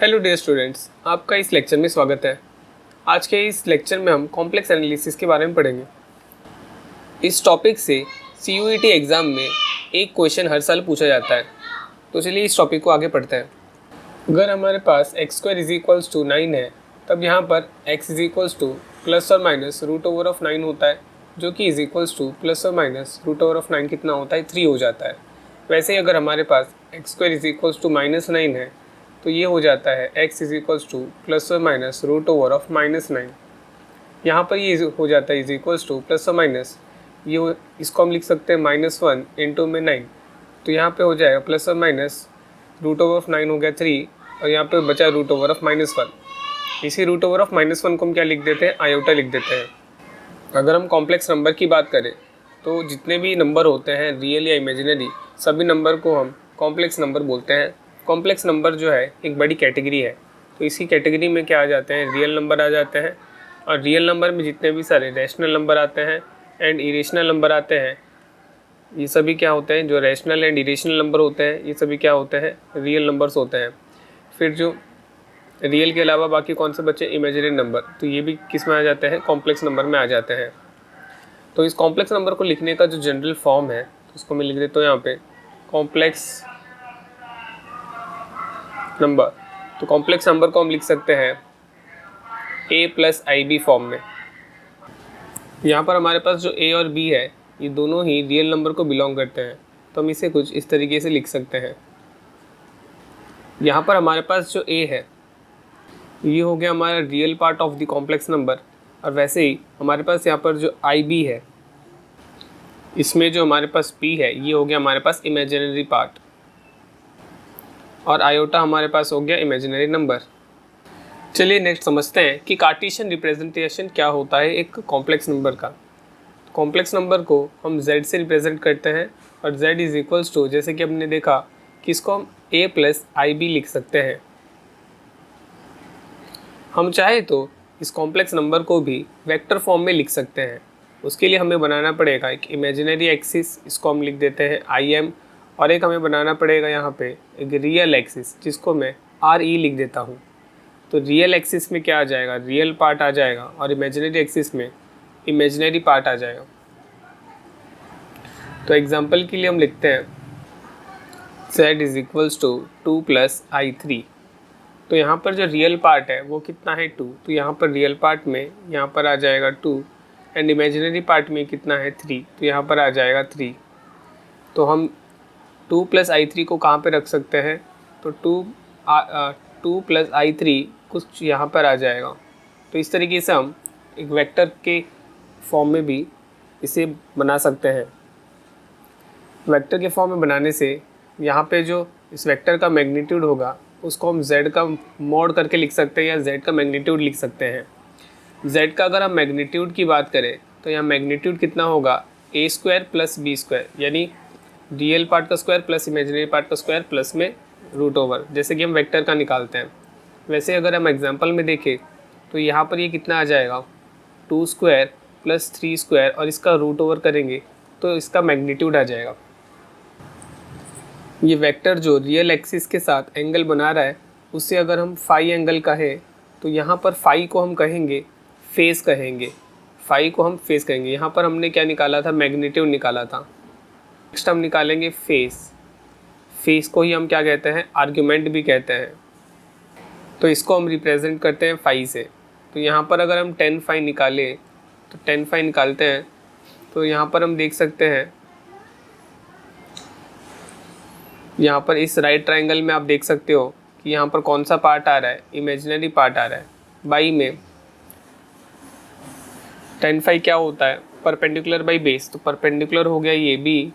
Hello dear students, आपका इस lecture में स्वागत है। आज के इस लेक्चर में हम कॉम्प्लेक्स एनालिसिस के बारे में पढ़ेंगे। इस टॉपिक से CUET एग्ज़ाम में एक क्वेश्चन हर साल पूछा जाता है, तो चलिए इस टॉपिक को आगे पढ़ते हैं। अगर हमारे पास x² = 9 है, तब यहाँ पर x ± √9 होता है, जो कि ±√9 कितना होता है, 3 हो जाता है। वैसे ही अगर हमारे पास x² -9 है, तो ये हो जाता है x ±√9। यहाँ पर ये हो जाता है +±, ये इसको हम लिख सकते हैं -1 इंटू में 9, तो यहाँ पे हो जाएगा ±√9 हो गया 3, और यहाँ पे बचा √1। इसी √1 को हम क्या लिख देते हैं, आयोटा लिख देते हैं। अगर हम कॉम्प्लेक्स नंबर की बात करें तो जितने भी नंबर होते हैं, रियल या इमेजिनरी, सभी नंबर को हम कॉम्प्लेक्स नंबर बोलते हैं। कॉम्प्लेक्स नंबर जो है एक बड़ी कैटेगरी है, तो इसी कैटेगरी में क्या आ जाते हैं, रियल नंबर आ जाते हैं। और रियल नंबर में जितने भी सारे रैशनल नंबर आते हैं एंड इरेशनल नंबर आते हैं, ये सभी क्या होते हैं, जो रैशनल एंड इरेशनल नंबर होते हैं, ये सभी क्या होते हैं, रियल नंबर्स होते हैं। फिर जो रियल के अलावा बाकी कौन से बचे, इमेजिनरी नंबर, तो ये भी किस में आ जाते हैं, कॉम्प्लेक्स नंबर में आ जाते हैं। तो इस कॉम्प्लेक्स नंबर को लिखने का जो जनरल फॉर्म है, तो उसको मैं लिख देता हूँ यहाँ पे कॉम्प्लेक्स नंबर। तो कॉम्प्लेक्स नंबर को हम लिख सकते हैं a+ib फॉर्म में। यहाँ पर हमारे पास जो a और b है, ये दोनों ही रियल नंबर को बिलोंग करते हैं, तो हम इसे कुछ इस तरीके से लिख सकते हैं। यहाँ पर हमारे पास जो a है, ये हो गया हमारा real part of the complex number, और वैसे ही हमारे पास यहाँ पर जो ib है, इसमें जो हमारे पास p है, ये हो गया हमारे पास इमेजिनरी पार्ट, और आयोटा हमारे पास हो गया इमेजिनरी नंबर। चलिए नेक्स्ट समझते हैं कि कार्टेशियन रिप्रेजेंटेशन क्या होता है एक कॉम्प्लेक्स नंबर का। कॉम्प्लेक्स नंबर को हम z से रिप्रेजेंट करते हैं, और z = जैसे कि हमने देखा कि इसको हम a+ib लिख सकते हैं। हम चाहे तो इस कॉम्प्लेक्स नंबर को भी वेक्टर फॉर्म में लिख सकते हैं। उसके लिए हमें बनाना पड़ेगा एक इमेजिनरी एक्सिस, इसको हम लिख देते हैं im, और एक हमें बनाना पड़ेगा यहाँ पे एक रियल एक्सिस, जिसको मैं re लिख देता हूँ। तो रियल एक्सिस में क्या आ जाएगा, रियल पार्ट आ जाएगा, और इमेजिनरी एक्सिस में इमेजिनरी पार्ट आ जाएगा। तो एग्जांपल के लिए हम लिखते हैं z = 2 + i3। तो यहाँ पर जो रियल पार्ट है वो कितना है, 2, तो यहाँ पर रियल पार्ट में यहाँ पर आ जाएगा 2, एंड इमेजिनरी पार्ट में कितना है, 3, तो यहाँ पर आ जाएगा 3। तो हम 2 + i3 को कहाँ पे रख सकते हैं, तो 2 + i3 कुछ यहाँ पर आ जाएगा। तो इस तरीके से हम एक वेक्टर के फॉर्म में भी इसे बना सकते हैं। वेक्टर के फॉर्म में बनाने से यहाँ पे जो इस वेक्टर का मैग्नीट्यूड होगा, उसको हम z का मॉड करके लिख सकते हैं, या z का मैग्नीट्यूड लिख सकते हैं। z का अगर हम मैग्नीट्यूड की बात करें, तो यहाँ मैग्नीट्यूड कितना होगा, a² + b², यानी रियल पार्ट का स्क्वायर प्लस इमेजिनरी पार्ट का स्क्वायर प्लस में √, जैसे कि हम वेक्टर का निकालते हैं। वैसे अगर हम एग्जांपल में देखें, तो यहाँ पर ये कितना आ जाएगा, 2² + 3², और इसका √, करेंगे तो इसका मैग्नीट्यूड आ जाएगा। ये वेक्टर जो रियल एक्सिस के साथ एंगल बना रहा है, उससे अगर हम फाई एंगल कहें, तो यहाँ पर फाई को हम कहेंगे फेस कहेंगे, फाई को हम फेस कहेंगे। यहाँ पर हमने क्या निकाला था, मैग्नीट्यूड निकाला था। नेक्स्ट हम निकालेंगे फेस। फेस को ही हम क्या कहते हैं, आर्ग्यूमेंट भी कहते हैं। तो इसको हम रिप्रेजेंट करते हैं फाई से। तो यहाँ पर अगर हम 10 फाई निकालें, तो 10 फाई निकालते हैं, तो यहाँ पर हम देख सकते हैं, यहाँ पर इस राइट ट्रायंगल में आप देख सकते हो कि यहाँ पर कौन सा पार्ट आ रहा है, इमेजिनरी पार्ट आ रहा है। बाई में 10 फाई क्या होता है, परपेंडिकुलर बाई बेस, तो परपेंडिकुलर हो गया ये b,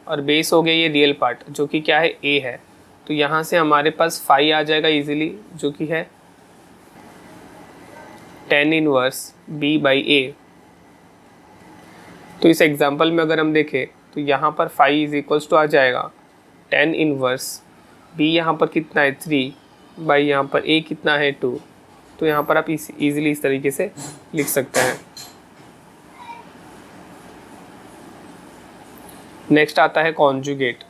और बेस हो गया ये रियल पार्ट, जो कि क्या है, a है। तो यहाँ से हमारे पास फाई आ जाएगा इजीली, जो कि है tan 1 b/a। तो इस एग्जांपल में अगर हम देखें, तो यहाँ पर फाई = आ जाएगा tan 1 b, यहाँ पर कितना है 3, बाई यहाँ पर a कितना है 2। तो यहाँ पर आप इजीली इस तरीके से लिख सकते हैं। नेक्स्ट आता है कॉन्जुगेट।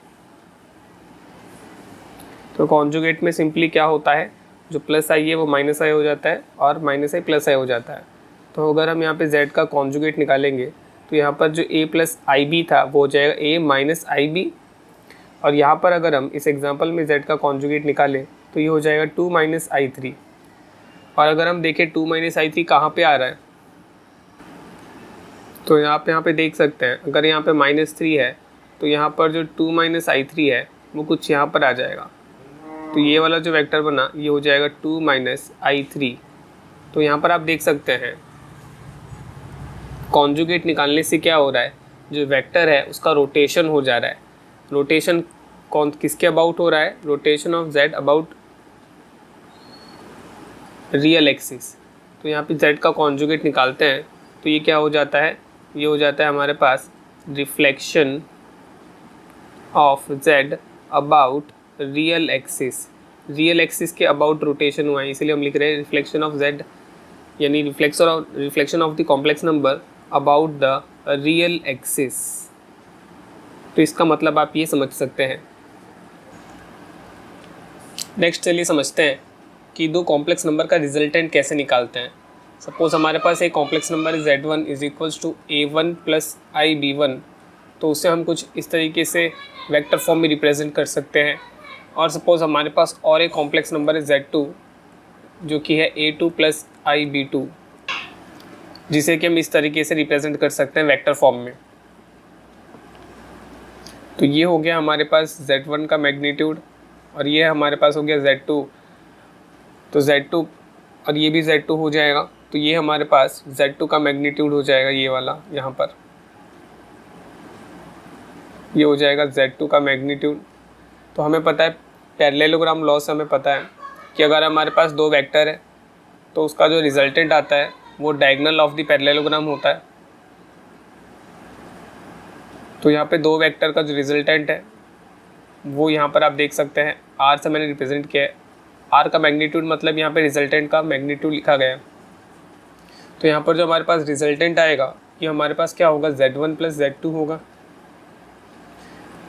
तो कॉन्जुगेट में सिंपली क्या होता है, जो प्लस आई है वो माइनस आई हो जाता है और माइनस आई प्लस आई हो जाता है। तो अगर हम यहाँ पे z का कॉन्जुगेट निकालेंगे तो यहाँ पर जो a प्लस आई बी था वो हो जाएगा a माइनस आई बी, और यहाँ पर अगर हम इस एग्जांपल में z का कॉन्जुगेट निकालें तो ये हो जाएगा 2 माइनस आई थ्री। और अगर हम देखें 2 माइनस आई थ्री कहाँ पे आ रहा है, तो आप यहाँ पे देख सकते हैं अगर यहाँ पे -3 है तो यहाँ पर जो 2 माइनस आई थ्री है वो कुछ यहाँ पर आ जाएगा। तो ये वाला जो वेक्टर बना ये हो जाएगा 2 माइनस आई थ्री। तो यहाँ पर आप देख सकते हैं कॉन्जुगेट निकालने से क्या हो रहा है, जो वेक्टर है उसका रोटेशन हो जा रहा है। रोटेशन कौन किसके अबाउट हो रहा है, rotation of z about real axis. तो यहाँ पे z का कॉन्जुगेट निकालते हैं तो ये क्या हो जाता है, ये हो जाता है हमारे पास reflection of z about real axis. Real axis के अबाउट रोटेशन हुआ है, इसीलिए हम लिख रहे हैं रिफ्लेक्शन ऑफ z, यानी reflection of the complex number about the real axis. तो इसका मतलब आप ये समझ सकते हैं। नेक्स्ट चलिए समझते हैं कि दो कॉम्प्लेक्स नंबर का रिजल्टेंट कैसे निकालते हैं। सपोज हमारे पास एक कॉम्प्लेक्स नंबर है z1 is equals to a1 plus i b1, तो उसे हम कुछ इस तरीके से वेक्टर फॉर्म में रिप्रेजेंट कर सकते हैं। और सपोज हमारे पास और एक कॉम्प्लेक्स नंबर है z2 जो कि है a2 प्लस आई b2, जिसे कि हम इस तरीके से रिप्रेजेंट कर सकते हैं वेक्टर फॉर्म में। तो ये हो गया हमारे पास z1 का मैग्नीट्यूड और ये हमारे पास हो गया z2। तो z2 और ये भी z2 हो जाएगा, तो ये हमारे पास z2 का मैग्नीट्यूड हो जाएगा, ये वाला यहाँ पर ये हो जाएगा z2 का मैग्नीट्यूड। तो हमें पता है पैरेललोग्राम लॉ से हमें पता है कि अगर हमारे पास दो वेक्टर है तो उसका जो रिजल्टेंट आता है वो डायगोनल ऑफ द पैरेललोग्राम होता है। तो यहाँ पे दो वेक्टर का जो रिजल्टेंट है वो यहाँ पर आप देख सकते हैं r से मैंने रिप्रेजेंट किया है। r का मैग्नीट्यूड मतलब यहाँ पे रिजल्टेंट का मैग्नीट्यूड लिखा गया है। तो यहाँ पर जो हमारे पास रिजल्टेंट आएगा ये हमारे पास क्या होगा, z1 प्लस z2 होगा।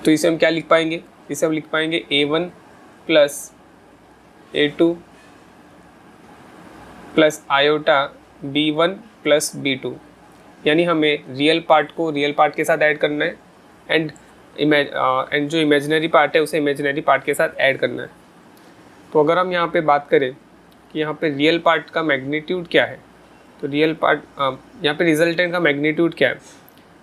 तो इसे हम क्या लिख पाएंगे, इसे हम लिख पाएंगे a1 plus a2 plus iota b1 plus b2, यानी हमें रियल पार्ट को रियल पार्ट के साथ ऐड करना है एंड जो इमेजिनरी पार्ट है उसे इमेजिनरी पार्ट के साथ ऐड करना है। तो अगर हम यहाँ पे बात करें कि यहाँ पे रियल पार्ट का मैग्नीट्यूड क्या है, तो रियल पार्ट यहाँ पे रिजल्टेंट का मैग्नीट्यूड क्या है,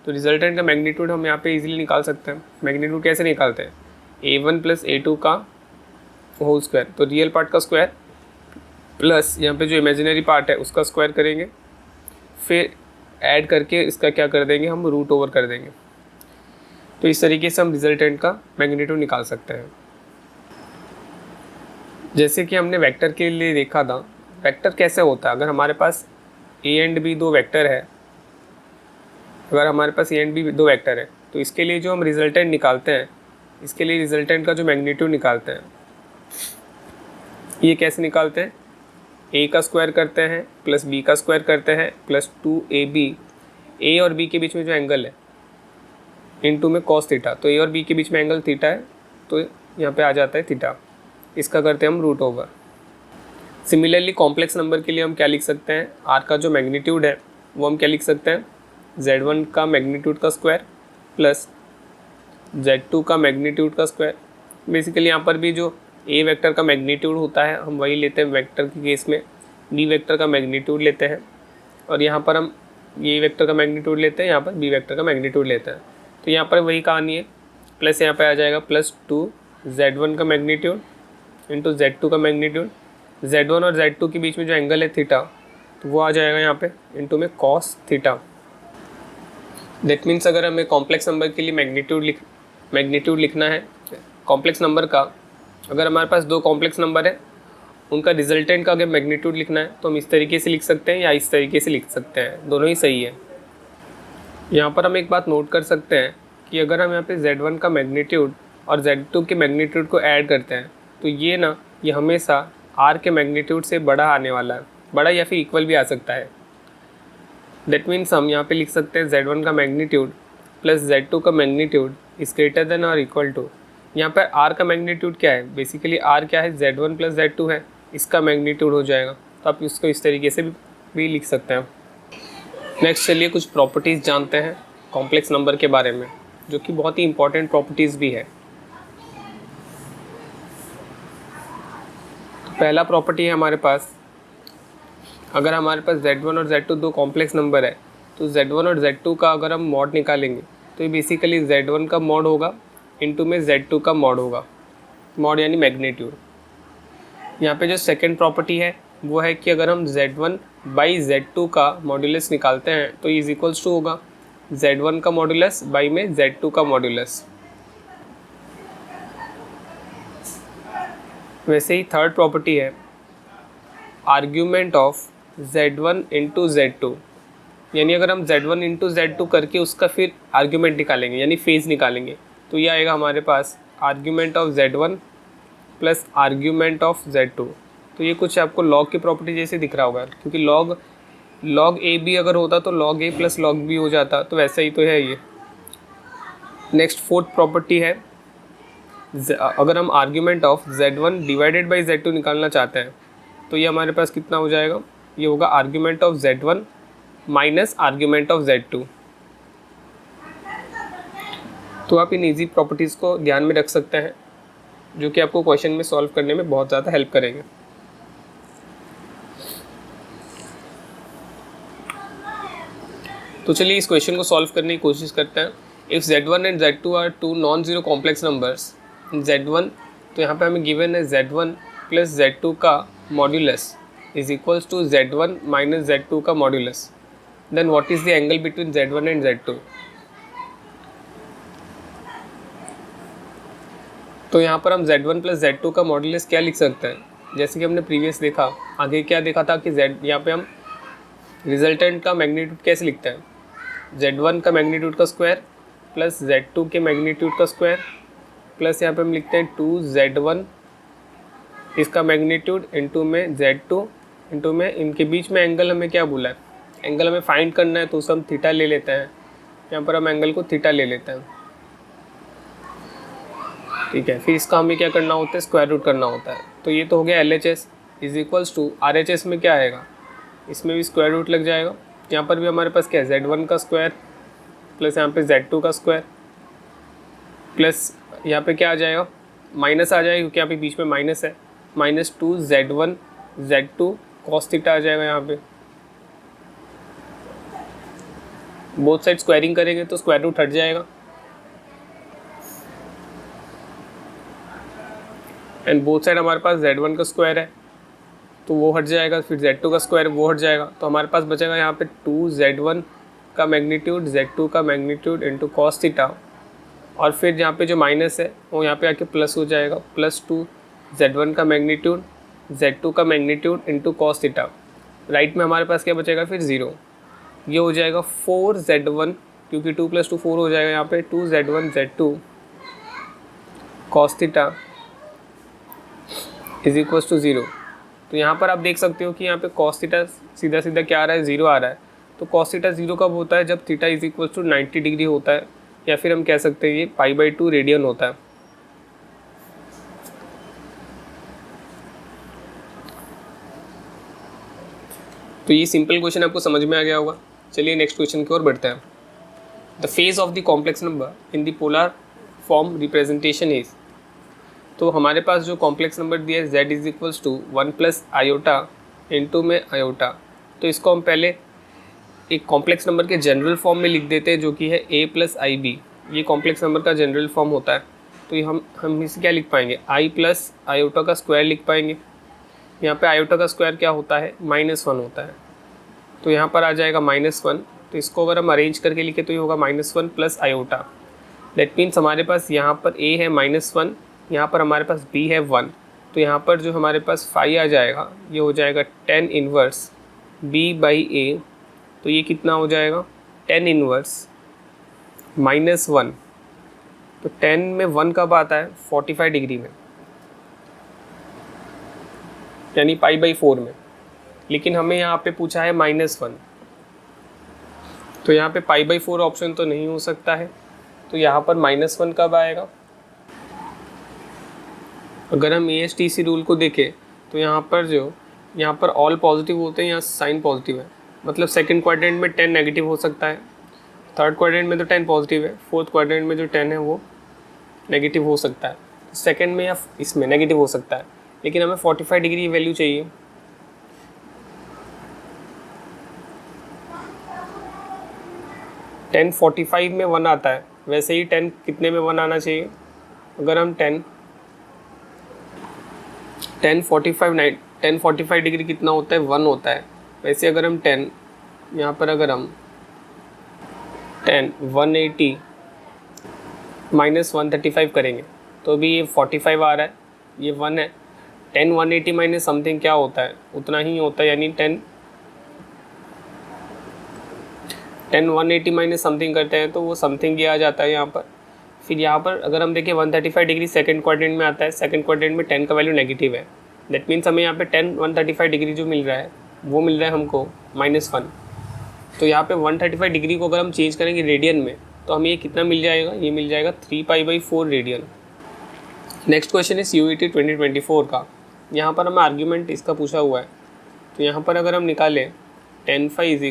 तो रिजल्टेंट का मैग्नीट्यूड हम यहाँ पे इजीली निकाल सकते हैं। मैग्नीट्यूड कैसे निकालते हैं, a1 प्लस a2 का होल स्क्वायर, तो रियल पार्ट का स्क्वायर प्लस यहाँ पे जो इमेजिनरी पार्ट है उसका स्क्वायर करेंगे, फिर ऐड करके इसका क्या कर देंगे, हम रूट ओवर कर देंगे। तो इस तरीके से हम रिजल्टेंट का मैग्नीट्यूड निकाल सकते हैं। जैसे कि हमने वेक्टर के लिए देखा था, वेक्टर कैसे होता है, अगर हमारे पास a एंड b दो वेक्टर है, अगर हमारे पास a एंड b दो वेक्टर है तो इसके लिए जो हम रिजल्टेंट निकालते हैं, इसके लिए रिजल्टेंट का जो मैग्नीट्यूड निकालते हैं, ये कैसे निकालते हैं, a का स्क्वायर करते हैं प्लस b का स्क्वायर करते हैं प्लस 2ab, a और b के बीच में जो एंगल है इनटू में cos थीटा, तो a और b के बीच में एंगल थीटा है तो यहाँ पे आ जाता है थीटा, इसका करते हैं हम root over. Similarly complex number के लिए हम क्या लिख सकते हैं, r का जो मैग्नीट्यूड है वो हम क्या लिख सकते हैं, z1 का मैग्नीट्यूड का स्क्वायर प्लस z2 का मैग्नीट्यूड का स्क्वायर। बेसिकली यहाँ पर भी जो a वेक्टर का मैग्नीट्यूड होता है हम वही लेते हैं वेक्टर के केस में, b वेक्टर का मैग्नीट्यूड लेते हैं और यहाँ पर हम a वेक्टर का मैग्नीट्यूड लेते हैं, यहाँ पर b वेक्टर का मैग्नीट्यूड लेते हैं। तो यहाँ पर वही कहानी है, प्लस यहाँ पर आ जाएगा प्लस 2 z1 का मैग्नीट्यूड इंटू z2 का मैग्नीट्यूड, z1 और z2 के बीच में जो एंगल है थीटा तो वो आ जाएगा यहाँ पे इंटू में cos थीटा। दैट मीन्स अगर हमें कॉम्प्लेक्स नंबर के लिए मैग्नीट्यूड लिखना है कॉम्प्लेक्स नंबर का, अगर हमारे पास दो कॉम्प्लेक्स नंबर है उनका रिजल्टेंट का अगर मैग्नीट्यूड लिखना है तो हम इस तरीके से लिख सकते हैं या इस तरीके से लिख सकते हैं, दोनों ही सही है। यहाँ पर हम एक बात नोट कर सकते हैं कि अगर हम यहाँ पे z1 का मैग्नीट्यूड और z2 के मैग्नीट्यूड को ऐड करते हैं तो ये हमेशा r के मैग्नीट्यूड से बड़ा आने वाला है, बड़ा या फिर इक्वल भी आ सकता है। दैट मीन्स हम यहाँ पे लिख सकते हैं z1 का मैग्नीट्यूड प्लस z2 का मैग्नीट्यूड इज ग्रेटर देन और इक्वल टू, यहाँ पर r का मैग्नीट्यूड क्या है, बेसिकली r क्या है, z1 प्लस z2 है, इसका मैग्नीट्यूड हो जाएगा। तो आप इसको इस तरीके से भी लिख सकते हैं। नेक्स्ट चलिए कुछ प्रॉपर्टीज़ जानते हैं कॉम्प्लेक्स नंबर के बारे में, जो कि बहुत ही इंपॉर्टेंट प्रॉपर्टीज़ भी है। तो पहला प्रॉपर्टी है हमारे पास, अगर हमारे पास Z1 और Z2 दो कॉम्प्लेक्स नंबर है तो Z1 और Z2 का अगर हम मॉड निकालेंगे तो ये बेसिकली Z1 का मॉड होगा इनटू में Z2 का मॉड होगा, मॉड यानी मैग्नीट्यूड। यहाँ पे जो सेकंड प्रॉपर्टी है वो है कि अगर हम Z1 बाई Z2 का मॉड्यूलस निकालते हैं तो इज इक्वल्स टू होगा Z1 का मॉड्यूलस बाई में Z2 का मॉड्यूलस। वैसे ही थर्ड प्रॉपर्टी है argument of Z1 into Z2, यानी अगर हम Z1 इंटू Z2 करके उसका फिर आर्ग्यूमेंट निकालेंगे यानी फेज़ निकालेंगे तो ये आएगा हमारे पास argument of Z1 plus argument of Z2। तो ये कुछ आपको लॉग की प्रॉपर्टी जैसे दिख रहा होगा, क्योंकि लॉग ए बी अगर होता तो लॉग ए प्लस लॉग बी हो जाता, तो वैसा ही तो है ये। नेक्स्ट फोर्थ प्रॉपर्टी है अगर हम argument of Z1 divided by Z2 निकालना चाहते हैं तो ये हमारे पास कितना हो जाएगा, ये होगा argument of Z1 minus argument of Z2। तो आप इन इजी प्रॉपर्टीज़ को ध्यान में रख सकते हैं, जो कि आपको क्वेश्चन में सॉल्व करने में बहुत ज़्यादा हेल्प करेंगे। तो चलिए इस क्वेश्चन को सॉल्व करने की कोशिश करते हैं। If Z1 and Z2 are two non zero complex numbers, Z1 तो यहाँ पे हमें गिवन है Z1 प्लस Z2 का modulus is equals to Z1 minus Z2 का modulus, then what is the angle between Z1 and Z2। तो यहाँ पर हम Z1 प्लस Z2 का मॉड्यूलस क्या लिख सकते हैं, जैसे कि हमने प्रीवियस देखा, आगे क्या देखा था कि यहाँ पे हम रिजल्टेंट का मैग्नीट्यूड कैसे लिखते हैं, Z1 का मैग्नीट्यूड का स्क्वायर प्लस Z2 के मैग्नीट्यूड का स्क्वायर प्लस यहाँ पे हम लिखते हैं 2Z1 इसका मैग्नीट्यूड इंटू में Z2 इंटू में इनके बीच में एंगल हमें क्या बोला है, एंगल हमें फाइंड करना है तो उसे हम थीटा ले लेते हैं, यहाँ पर हम एंगल को थीटा ले लेते हैं। ठीक है, फिर इसका हमें क्या करना होता है, स्क्वायर रूट करना होता है। तो ये तो हो गया LHS is equals to RHS में क्या आएगा, इसमें भी स्क्वायर रूट लग जाएगा। यहाँ पर भी हमारे पास क्या है, Z1 का स्क्वायर प्लस यहाँ पे Z2 का स्क्वायर प्लस यहाँ पे क्या आ जाएगा, माइनस आ जाएगा क्योंकि यहाँ पे बीच में माइनस है, minus 2Z1 Z2 cos theta आ जाएगा। यहाँ पे बोथ साइड स्क्वायरिंग करेंगे तो स्क्वायर रूट हट जाएगा एंड बोथ साइड हमारे पास Z1 का स्क्वायर है तो वो हट जाएगा, फिर Z2 का स्क्वायर वो हट जाएगा, तो हमारे पास बचेगा यहाँ पे 2Z1 का मैग्नीट्यूड Z2 का मैग्नीट्यूड इंटू कॉस थीटा, और फिर यहाँ पे जो माइनस है वो यहाँ पे आके प्लस हो जाएगा, प्लस 2Z1 का मैग्नीट्यूड Z2 का magnitude into cos theta. Right में हमारे पास क्या बचेगा फिर 0, ये हो जाएगा 4Z1 क्योंकि 2 + 2 4 हो जाएगा, यहाँ पे 2Z1 Z2 cos theta is equals to 0। तो यहाँ पर आप देख सकते हो कि यहाँ पे कॉस थीटा सीधा सीधा क्या आ रहा है, 0 आ रहा है। तो कॉस थीटा 0 कब होता है, जब theta is equals to 90 degree होता है, या फिर हम कह सकते हैं ये π/2 रेडियन होता है। तो ये सिंपल क्वेश्चन आपको समझ में आ गया होगा। चलिए नेक्स्ट क्वेश्चन की ओर बढ़ते हैं। The phase of the complex number in the polar form representation is, तो हमारे पास जो कॉम्प्लेक्स नंबर दिया है z is equals to 1 plus iota into में आयोटा, तो इसको हम पहले एक कॉम्प्लेक्स नंबर के जनरल फॉर्म में लिख देते हैं जो कि है a प्लस आई बी। ये कॉम्प्लेक्स नंबर का जनरल फॉर्म होता है। तो ये हम इसे क्या लिख पाएंगे, i प्लस आयोटा का स्क्वायर लिख पाएंगे। यहाँ पे आयोटा का स्क्वायर क्या होता है, -1 होता है, तो यहाँ पर आ जाएगा -1। तो इसको अगर हम अरेंज करके लिखे तो ये होगा -1 प्लस आयोटा। दैट मीन्स हमारे पास यहाँ पर a है -1, यहाँ पर हमारे पास b है 1, तो यहाँ पर जो हमारे पास फाई आ जाएगा ये हो जाएगा 10 इनवर्स b/a। तो ये कितना हो जाएगा, 10 इनवर्स -1, तो 10 में 1 कब आता है, 45 डिग्री में, यानी π/4 में। लेकिन हमें यहाँ पे पूछा है -1, तो यहाँ पे π/4 ऑप्शन तो नहीं हो सकता है, तो यहाँ पर -1 कब आएगा। अगर हम ASTC रूल को देखें तो यहाँ पर ऑल पॉजिटिव होते हैं, यहाँ साइन पॉजिटिव है, मतलब सेकंड क्वाड्रेंट में 10 नेगेटिव हो सकता है, थर्ड क्वाड्रेंट में तो 10 पॉजिटिव है, फोर्थ क्वाड्रेंट में जो 10 है वो नेगेटिव हो सकता है, सेकंड में या इसमें नेगेटिव हो सकता है, लेकिन हमें 45 डिग्री वैल्यू चाहिए। टेन 45 में 1 आता है, वैसे ही 10 कितने में 1 आना चाहिए? अगर हम 10 45 डिग्री कितना होता है? 1 होता है। वैसे अगर हम 10 यहाँ पर अगर हम 10 180 माइनस 135 करेंगे तो भी ये 45 आ रहा है, ये 1 है। 10 180 माइनस समथिंग क्या होता है? उतना ही होता है, यानी 10 180 माइनस समथिंग करते हैं तो वो समथिंग ये आ जाता है यहाँ पर। फिर यहाँ पर अगर हम देखें 135 डिग्री सेकंड क्वाड्रेंट में आता है, सेकंड क्वाड्रेंट में 10 का वैल्यू नेगेटिव है, दैट मीन्स हमें यहाँ पे 10 135 डिग्री जो मिल रहा है वो मिल रहा है हमको -1। तो यहाँ पे 135 डिग्री को अगर हम चेंज करेंगे रेडियन में तो हमें ये कितना मिल जाएगा? ये मिल जाएगा 3π/4 रेडियन। नेक्स्ट क्वेश्चन है CUET 2024 का। यहाँ पर हमें आर्ग्यूमेंट इसका पूछा हुआ है, तो यहाँ पर अगर हम निकालें tan phi =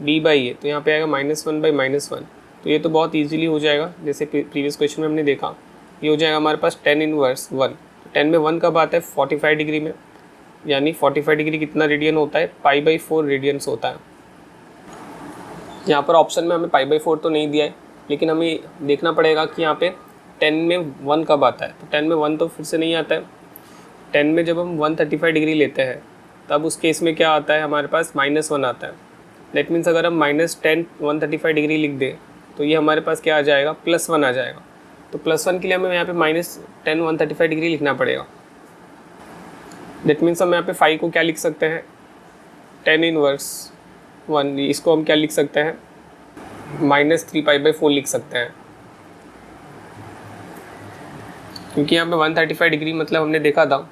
d/a, तो यहाँ पे आएगा -1/-1। तो ये तो बहुत इजीली हो जाएगा, जैसे प्रीवियस क्वेश्चन में हमने देखा, ये हो जाएगा हमारे पास tan इनवर्स 1। 10 में 1 कब आता है? 45 डिग्री में, यानी 45 डिग्री कितना रेडियन होता है? π/4 रेडियंस होता है। यहाँ पर ऑप्शन में हमें π/4 तो नहीं दिया है, लेकिन हमें देखना पड़ेगा कि यहाँ पे 10 में 1 कब आता है। तो 10 में 1 तो फिर से नहीं आता है। 10 में जब हम 135 डिग्री लेते हैं तब उस केस में क्या आता है? हमारे पास -1 आता है। दैट मीन्स अगर हम -10 135 डिग्री लिख दें तो ये हमारे पास क्या आ जाएगा? +1 आ जाएगा। तो +1 के लिए हमें यहाँ पे -10 135 डिग्री लिखना पड़ेगा। दैट मीन्स हम यहाँ पे फाई को क्या लिख सकते हैं? tan इनवर्स 1, इसको हम क्या लिख सकते हैं? -3π/4 लिख सकते हैं, क्योंकि यहाँ पे 135 डिग्री मतलब हमने देखा था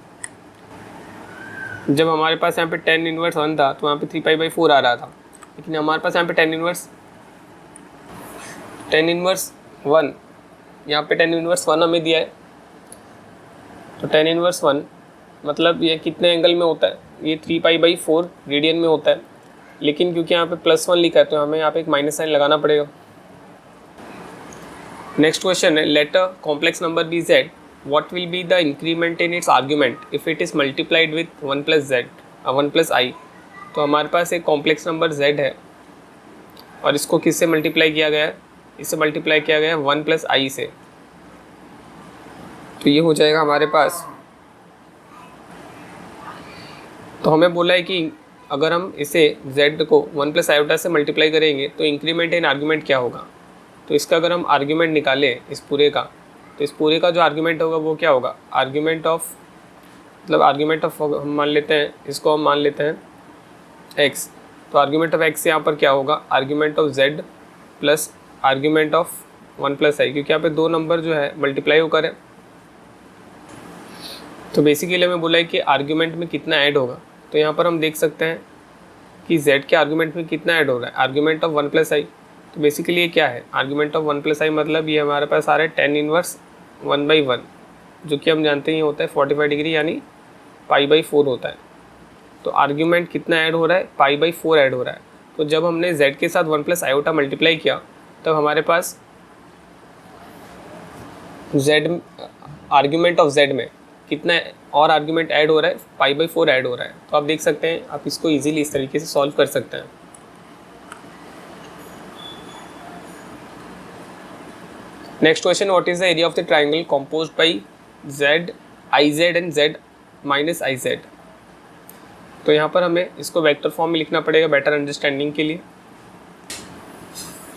जब हमारे पास यहाँ पे tan इनवर्स 1 था तो यहाँ पे 3π/4 आ रहा था, लेकिन हमारे पास यहाँ पे tan इनवर्स 1, यहाँ पे tan इनवर्स 1 हमें दिया है। तो tan इनवर्स 1 मतलब ये कितने एंगल में होता है? ये 3π/4 रेडियन में होता है, लेकिन क्योंकि यहाँ पे +1 लिखा है तो हमें यहाँ पे एक माइनस साइन लगाना पड़ेगा। नेक्स्ट क्वेश्चन है, let a complex number be z, what will be the increment in its argument if it is multiplied with 1 + i। तो हमारे पास एक कॉम्प्लेक्स नंबर z है और इसको किससे मल्टीप्लाई किया गया है? इससे मल्टीप्लाई किया गया है 1 + i से। तो ये हो जाएगा हमारे पास। तो हमें बोला है कि अगर हम इसे z को 1 + i से मल्टीप्लाई करेंगे तो इंक्रीमेंट इन आर्ग्यूमेंट क्या होगा? तो इसका अगर हम आर्ग्यूमेंट निकालें इस पूरे का, तो इस पूरे का जो आर्ग्यूमेंट होगा वो क्या होगा? आर्ग्यूमेंट ऑफ हम मान लेते हैं, इसको हम मान लेते हैं x। तो आर्ग्यूमेंट ऑफ x यहाँ पर क्या होगा? Argument of z plus argument of 1 + i, क्योंकि यहाँ पे दो नंबर जो है मल्टीप्लाई होकर है। तो बेसिकली हमें बोला है कि आर्ग्यूमेंट में कितना ऐड होगा। तो यहाँ पर हम देख सकते हैं कि z के आर्ग्यूमेंट में कितना ऐड हो रहा है? Argument of 1 + i। तो बेसिकली ये क्या है? आर्ग्यूमेंट ऑफ 1 + i मतलब ये हमारे पास आ रहा है tan इनवर्स 1/1, जो कि हम जानते ही होता है 45 डिग्री, यानी π/4 होता है। तो आर्ग्यूमेंट कितना ऐड हो रहा है? π/4 ऐड हो रहा है। तो जब हमने z के साथ 1 + i मल्टीप्लाई किया तब हमारे पास z आर्ग्यूमेंट ऑफ z में कितना और आर्ग्यूमेंट ऐड हो रहा है? π/4 ऐड हो रहा है। तो आप देख सकते हैं, आप इसको इजीली इस तरीके से सॉल्व कर सकते हैं। Next question, what is the area of the triangle composed bye z iz and z - iz। तो यहाँ पर हमें इसको वेक्टर फॉर्म में लिखना पड़ेगा बेटर अंडरस्टैंडिंग के लिए।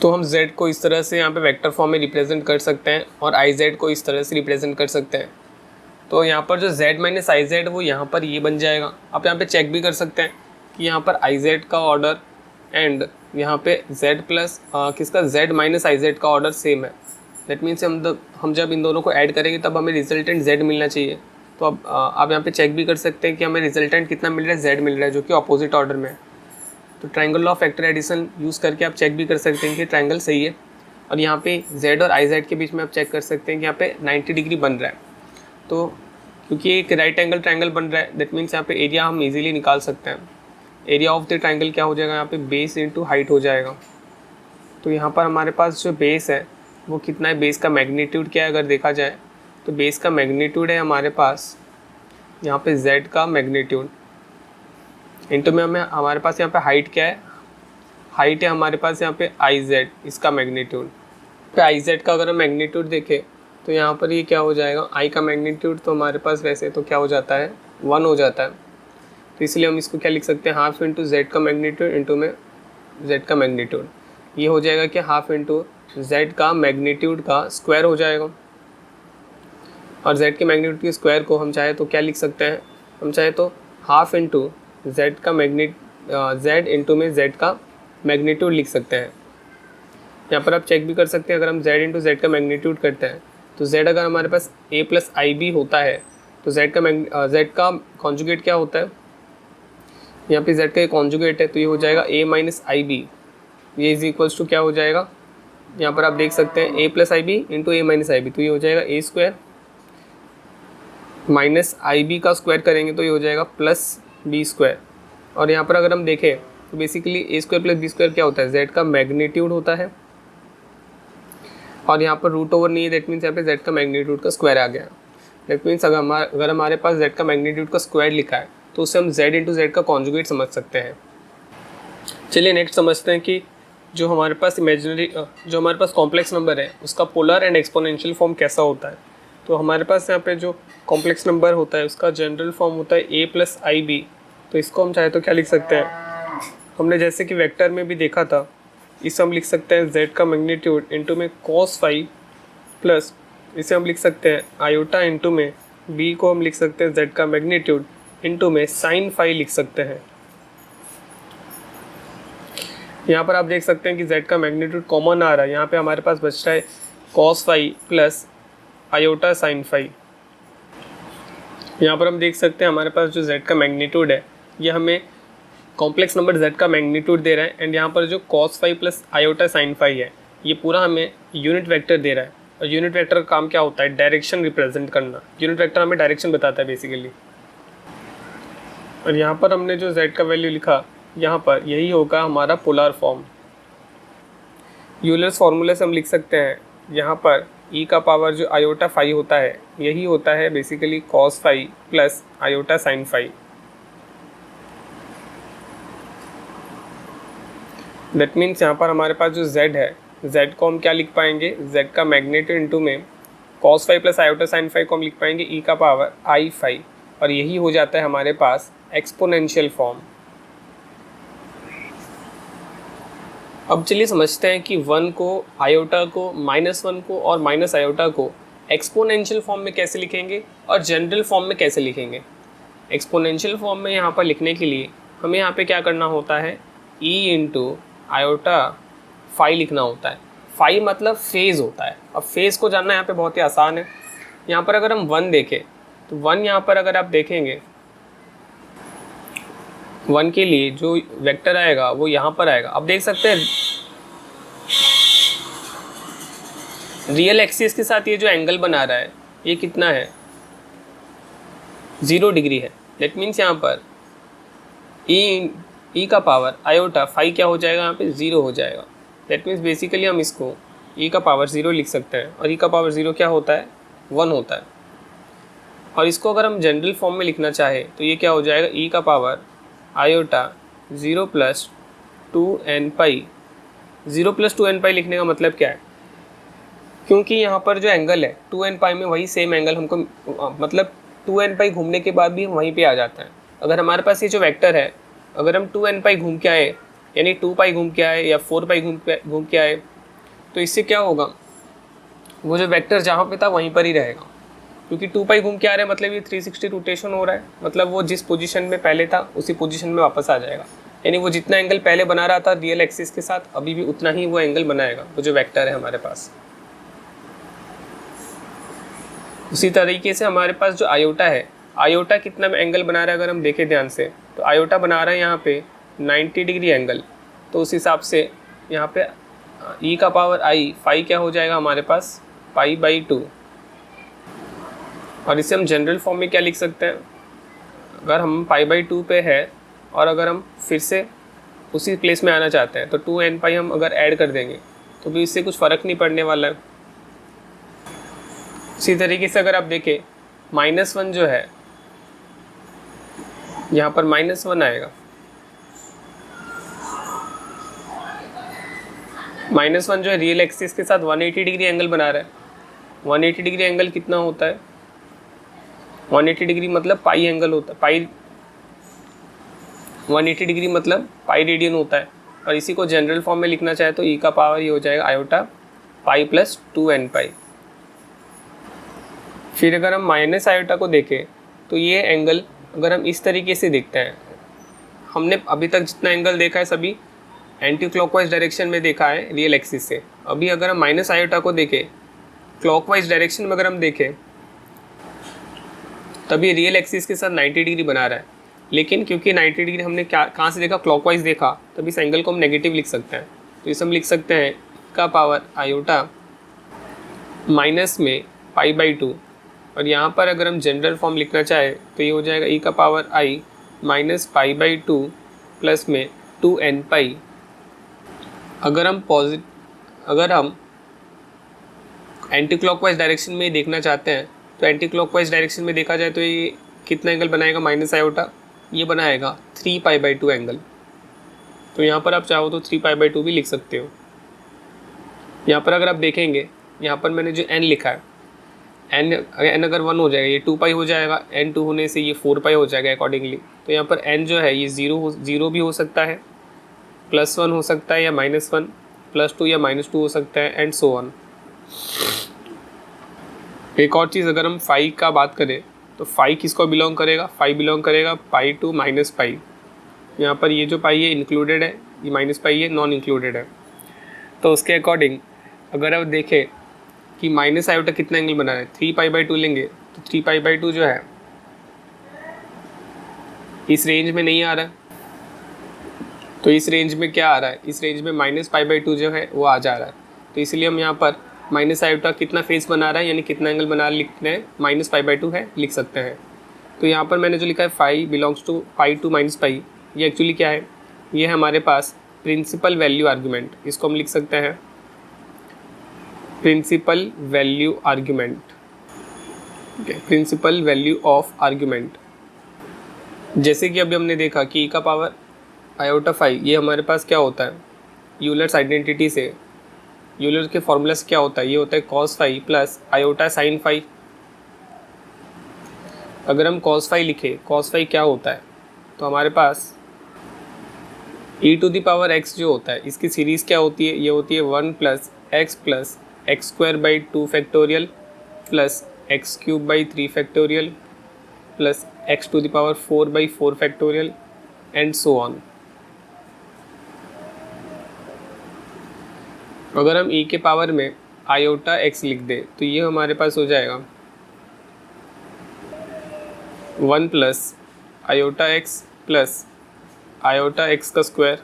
तो हम z को इस तरह से यहाँ पे वेक्टर फॉर्म में रिप्रेजेंट कर सकते हैं और iz को इस तरह से रिप्रेजेंट कर सकते हैं। तो यहाँ पर जो z - iz वो यहाँ पर ये बन जाएगा। आप यहाँ पे चेक भी कर सकते हैं कि यहाँ पर iz का ऑर्डर एंड यहाँ पे z प्लस किसका z - iz का ऑर्डर सेम है। दैट मीन्स हम जब इन दोनों को ऐड करेंगे तब हमें रिजल्टेंट z मिलना चाहिए। तो अब आप यहाँ पे चेक भी कर सकते हैं कि हमें रिजल्टेंट कितना मिल रहा है? z मिल रहा है, जो कि ऑपोजिट ऑर्डर में है। तो triangle law of vector addition use करके आप चेक भी कर सकते हैं कि ट्रायंगल सही है। और यहाँ पे z और iz के बीच में आप चेक कर सकते हैं कि यहाँ पे 90 डिग्री बन रहा है। तो क्योंकि एक राइट एंगल ट्रायंगल बन रहा है, दैट मीन्स यहाँ पे एरिया हम इजीली निकाल सकते हैं। एरिया ऑफ द ट्रायंगल क्या हो जाएगा, यहाँ पे बेस इंटू हाइट हो जाएगा। तो यहाँ पर हमारे पास जो बेस है वो कितना है, बेस का मैग्नीट्यूड क्या है अगर देखा जाए तो बेस का मैग्नीट्यूड है हमारे पास यहाँ पे z का मैग्नीट्यूड इंटू में हमारे पास यहाँ पे हाइट क्या है, हाइट है हमारे पास यहाँ पे iz, इसका मैग्नीट्यूड। पे iz का अगर हम मैग्नीट्यूड देखें तो यहाँ पर ये क्या हो जाएगा, i का मैग्नीट्यूड तो हमारे पास वैसे तो क्या हो जाता है 1 हो जाता है, तो इसलिए हम इसको क्या लिख सकते हैं, हाफ इंटू z का मैग्नीट्यूड इंटू में z का मैग्नीट्यूड। ये हो जाएगा कि हाफ इंटू z का मैग्नीट्यूड का स्क्वायर हो जाएगा। और z के मैग्नीट्यूड के स्क्वायर को हम चाहे तो क्या लिख सकते हैं, हम चाहे तो हाफ इंटू z का z इंटू में z का मैग्नीट्यूड लिख सकते हैं। यहाँ पर आप चेक भी कर सकते हैं, अगर हम z इंटू z का मैग्नीट्यूड करते हैं तो z अगर हमारे पास a प्लस आई बी होता है तो z का कॉन्जुगेट क्या होता है, यहाँ पे z का कॉन्जुगेट है तो ये हो जाएगा a माइनस आई बी, ये इज इक्वल्स टू क्या हो जाएगा, यहाँ पर आप देख सकते हैं a plus i b into a minus i b, तो ये हो जाएगा a square minus i b का स्क्वायर करेंगे तो ये हो जाएगा प्लस बी स्क्वायर। और यहाँ पर अगर हम देखें तो बेसिकली ए स्क्वायर प्लस बी स्क्वायर क्या होता है, z का मैग्नीट्यूड होता है और यहाँ पर रूट ओवर नहीं है, दैट मीन्स यहाँ पे z का मैग्नीट्यूड का स्क्वायर आ गया। दैट मीन्स अगर हमारे पास z का मैग्नीट्यूड का स्क्वायर लिखा है तो उससे हम z इंटू z का कॉन्जुगेट समझ सकते हैं। चलिए नेक्स्ट समझते हैं कि जो हमारे पास कॉम्प्लेक्स नंबर है उसका पोलर एंड एक्सपोनेंशियल फॉर्म कैसा होता है। तो हमारे पास यहाँ पे जो कॉम्प्लेक्स नंबर होता है उसका जनरल फॉर्म होता है a प्लस आई बी, तो इसको हम चाहे तो क्या लिख सकते हैं, हमने जैसे कि वेक्टर में भी देखा था, इसे हम लिख सकते हैं z का मैग्नीट्यूड इंटू में cos फाई प्लस इसे हम लिख सकते हैं आयोटा इंटू में b को हम लिख सकते हैं z का मैग्नीट्यूड इंटू में साइन फाई लिख सकते हैं। यहाँ पर आप देख सकते हैं कि z का मैग्नीट्यूड कॉमन आ रहा है, यहाँ पे हमारे पास बच रहा है cos phi plus iota sine phi. यहाँ पर हम देख सकते हैं हमारे पास जो z का मैग्नीट्यूड है ये हमें कॉम्प्लेक्स नंबर z का मैग्नीट्यूड दे रहा है, एंड यहाँ पर जो cos phi plus iota sine phi है ये पूरा हमें यूनिट वेक्टर दे रहा है। और यूनिट वेक्टर का काम क्या होता है, डायरेक्शन रिप्रेजेंट करना। यूनिट वेक्टर हमें डायरेक्शन बताता है बेसिकली। और यहाँ पर हमने जो z का वैल्यू लिखा यहाँ पर यही होगा हमारा पोलर फॉर्म। यूलर्स फार्मूले से हम लिख सकते हैं यहाँ पर e का पावर जो आयोटा फाई होता है यही होता है basically cos phi plus iota sine phi. That means यहाँ पर हमारे पास जो z है z को हम क्या लिख पाएंगे, z का मैग्नीट्यूड इंटू में cos phi plus iota sine phi को हम लिख पाएंगे e का पावर आई फाई, और यही हो जाता है हमारे पास एक्सपोनेंशियल फॉर्म। अब चलिए समझते हैं कि 1 को, आयोटा को, -1 को और माइनस आयोटा को एक्सपोनेंशियल फॉर्म में कैसे लिखेंगे और जनरल फॉर्म में कैसे लिखेंगे। एक्सपोनेंशियल फॉर्म में यहाँ पर लिखने के लिए हमें यहाँ पे क्या करना होता है, e इंटू आयोटा फाई लिखना होता है। फाई मतलब फेज़ होता है। अब फेज़ को जानना यहाँ पे बहुत ही आसान है। यहाँ पर अगर हम 1 देखें तो 1 यहाँ पर अगर आप देखेंगे 1 के लिए जो वेक्टर आएगा वो यहाँ पर आएगा। अब देख सकते हैं रियल एक्सिस के साथ ये जो एंगल बना रहा है ये कितना है, 0 डिग्री है। दैट मीन्स यहाँ पर e का पावर आयोटा फाई क्या हो जाएगा, यहाँ पे 0 हो जाएगा। दैट मीन्स बेसिकली हम इसको e का पावर 0 लिख सकते हैं, और e का पावर 0 क्या होता है, 1 होता है। और इसको अगर हम जनरल फॉर्म में लिखना चाहे तो ये क्या हो जाएगा, e का पावर आयोटा 0 प्लस 2n पाई। 0 प्लस 2n पाई लिखने का मतलब क्या है, क्योंकि यहाँ पर जो एंगल है 2n पाई में वही सेम एंगल हमको मतलब 2n पाई घूमने के बाद भी हम वहीं पे आ जाता है। अगर हमारे पास ये जो वेक्टर है अगर हम 2n पाई घूम के आए यानी 2 पाई घूम के आए या 4 पाई घूम के आए तो इससे क्या होगा, वो जो वेक्टर जहाँ पे था वहीं पर ही रहेगा। क्योंकि 2 पाई घूम के आ रहे हैं मतलब ये 360 रोटेशन हो रहा है, मतलब वो जिस पोजीशन में पहले था उसी पोजीशन में वापस आ जाएगा। यानी वो जितना एंगल पहले बना रहा था रियल एक्सिस के साथ अभी भी उतना ही वो एंगल बनाएगा, वो जो वेक्टर है हमारे पास। उसी तरीके से हमारे पास जो आयोटा है, आयोटा कितना एंगल बना रहा है अगर हम देखें ध्यान से तो आयोटा बना रहा है यहाँ पे 90 डिग्री एंगल। तो उस हिसाब से यहाँ पे e का पावर आई फाई क्या हो जाएगा हमारे पास, पाई बाई 2। और इसे हम जनरल फॉर्म में क्या लिख सकते हैं, अगर हम π/2 पे है और अगर हम फिर से उसी प्लेस में आना चाहते हैं तो 2n π हम अगर ऐड कर देंगे तो भी इससे कुछ फ़र्क नहीं पड़ने वाला है। इसी तरीके से अगर आप देखें -1 जो है यहाँ पर -1 आएगा, -1 जो है रियल एक्सिस के साथ 180 डिग्री एंगल बना रहा है। 180 डिग्री एंगल कितना होता है, 180 डिग्री मतलब पाई एंगल होता है, पाई 180 डिग्री मतलब पाई रेडियन होता है। और इसी को जनरल फॉर्म में लिखना चाहे तो e का पावर ये हो जाएगा आयोटा पाई प्लस 2n π। फिर अगर हम माइनस आयोटा को देखें तो ये एंगल अगर हम इस तरीके से देखते हैं, हमने अभी तक जितना एंगल देखा है सभी एंटी क्लॉकवाइज डायरेक्शन में देखा है रियल एक्सिस से। अभी अगर हम माइनस आयोटा को देखें क्लॉकवाइज डायरेक्शन में अगर हम देखें तभी रियल एक्सिस के साथ 90 डिग्री बना रहा है, लेकिन क्योंकि 90 डिग्री हमने कहाँ से देखा, क्लॉकवाइज देखा, तभी इस एंगल को हम नेगेटिव लिख सकते हैं। तो इसे हम लिख सकते हैं का पावर आयोटा माइनस में π/2, और यहाँ पर अगर हम जनरल फॉर्म लिखना चाहें तो ये हो जाएगा e का पावर i माइनस π/2 प्लस में 2n π। अगर हम एंटी क्लॉकवाइज डायरेक्शन में देखना चाहते हैं तो एंटी क्लॉकवाइज डायरेक्शन में देखा जाए तो ये कितना एंगल बनाएगा, माइनस आयोटा, ये बनाएगा 3π/2 एंगल। तो यहाँ पर आप चाहो तो 3π/2 भी लिख सकते हो। यहाँ पर अगर आप देखेंगे यहाँ पर मैंने जो n लिखा है, n अगर 1 हो जाएगा ये 2π हो जाएगा, n 2 होने से ये 4π हो जाएगा अकॉर्डिंगली। तो यहाँ पर n जो है ये 0 भी हो सकता है, +1 हो सकता है या -1, +2 या -2 हो सकता है, एंड सो ऑन। एक और चीज़ अगर हम फाई का बात करें तो फाई किसको बिलोंग करेगा, फाई बिलोंग करेगा π/2 -π। यहाँ पर ये जो पाई है इंक्लूडेड है, ये -π है नॉन इंक्लूडेड है। तो उसके अकॉर्डिंग अगर आप देखें कि माइनस आयोटा कितना एंगल बना है, 3π/2 लेंगे तो 3π/2 जो है इस रेंज में नहीं आ रहा है, तो इस रेंज में क्या आ रहा है, इस रेंज में -π/2 जो है वो आ जा रहा है। तो इसलिए हम यहाँ पर माइनस आयोटा कितना फेस बना रहा है यानी कितना एंगल बना लिखना है, -π/2 है लिख सकते हैं। तो यहाँ पर मैंने जो लिखा है फाई बिलोंग्स टू π/2 -π, ये एक्चुअली क्या है, ये है हमारे पास प्रिंसिपल वैल्यू आर्ग्यूमेंट। इसको हम लिख सकते हैं principal value argument, principal value of argument. जैसे कि अभी हमने देखा कि e का पावर आयोटा फाई ये हमारे पास क्या होता है, यूलर्स आइडेंटिटी से यूलर के फॉर्मूला से क्या होता है, ये होता है cos phi plus iota sine phi. अगर हम कॉस फाई लिखे, कॉस फाई क्या होता है, तो हमारे पास e⁻x जो होता है इसकी सीरीज़ क्या होती है, ये होती है 1 + x² factorial plus x³ 3 plus x⁴ factorial and so on. अगर हम e के पावर में आयोटा x लिख दें तो ये हमारे पास हो जाएगा 1 + iota x plus iota x²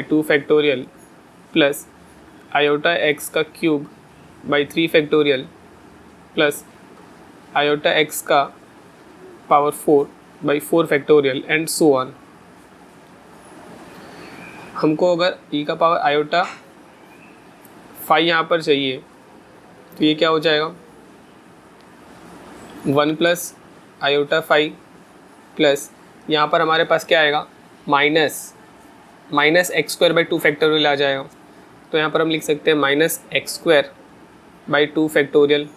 2 factorial plus iota x³ 3 factorial plus iota x⁴ 4 factorial and so on. हमको अगर e का पावर आयोटा फाई यहाँ पर चाहिए तो ये क्या हो जाएगा 1 + आयोटा फाई प्लस यहाँ पर हमारे पास क्या आएगा माइनस x² 2 फैक्टोरियल आ जाएगा। तो यहाँ पर हम लिख सकते हैं -x² 2 फैक्टोरियल।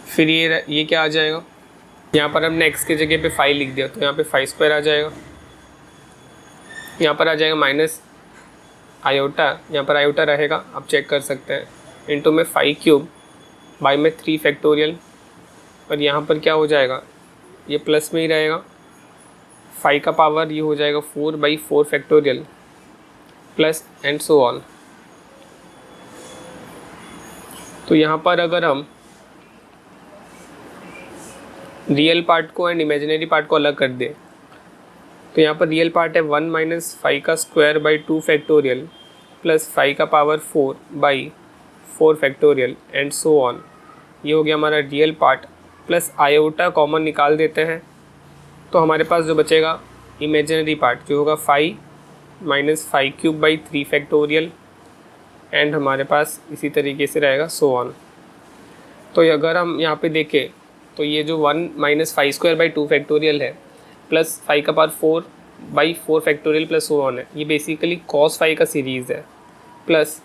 फिर ये क्या आ जाएगा, यहाँ पर हमने x की जगह पे फाई लिख दिया तो यहाँ पे φ² आ जाएगा। यहाँ पर आ जाएगा माइनस आयोटा, यहाँ पर आयोटा रहेगा आप चेक कर सकते हैं, इंटू में φ³ बाई में 3 फैक्टोरियल, और यहाँ पर क्या हो जाएगा ये प्लस में ही रहेगा, फाई का पावर ये हो जाएगा 4/4 factorial plus and so on. तो यहाँ पर अगर हम रियल पार्ट को एंड इमेजिनरी पार्ट को अलग कर दें तो यहाँ पर रियल पार्ट है 1 - φ² 2 फैक्टोरियल प्लस फाई का power 4/4 factorial and so on. ये हो गया हमारा real part, plus iota common निकाल देते हैं तो हमारे पास जो बचेगा इमेजिनरी पार्ट जो होगा 5 माइनस 5³/3 फैक्टोरियल, एंड हमारे पास इसी तरीके से रहेगा सो ऑन। तो अगर हम यहाँ पे देखें तो ये जो 1 माइनस 5²/2 फैक्टोरियल है plus 5⁴/4 factorial plus so on है, ये बेसिकली कॉस 5 का सीरीज़ है। प्लस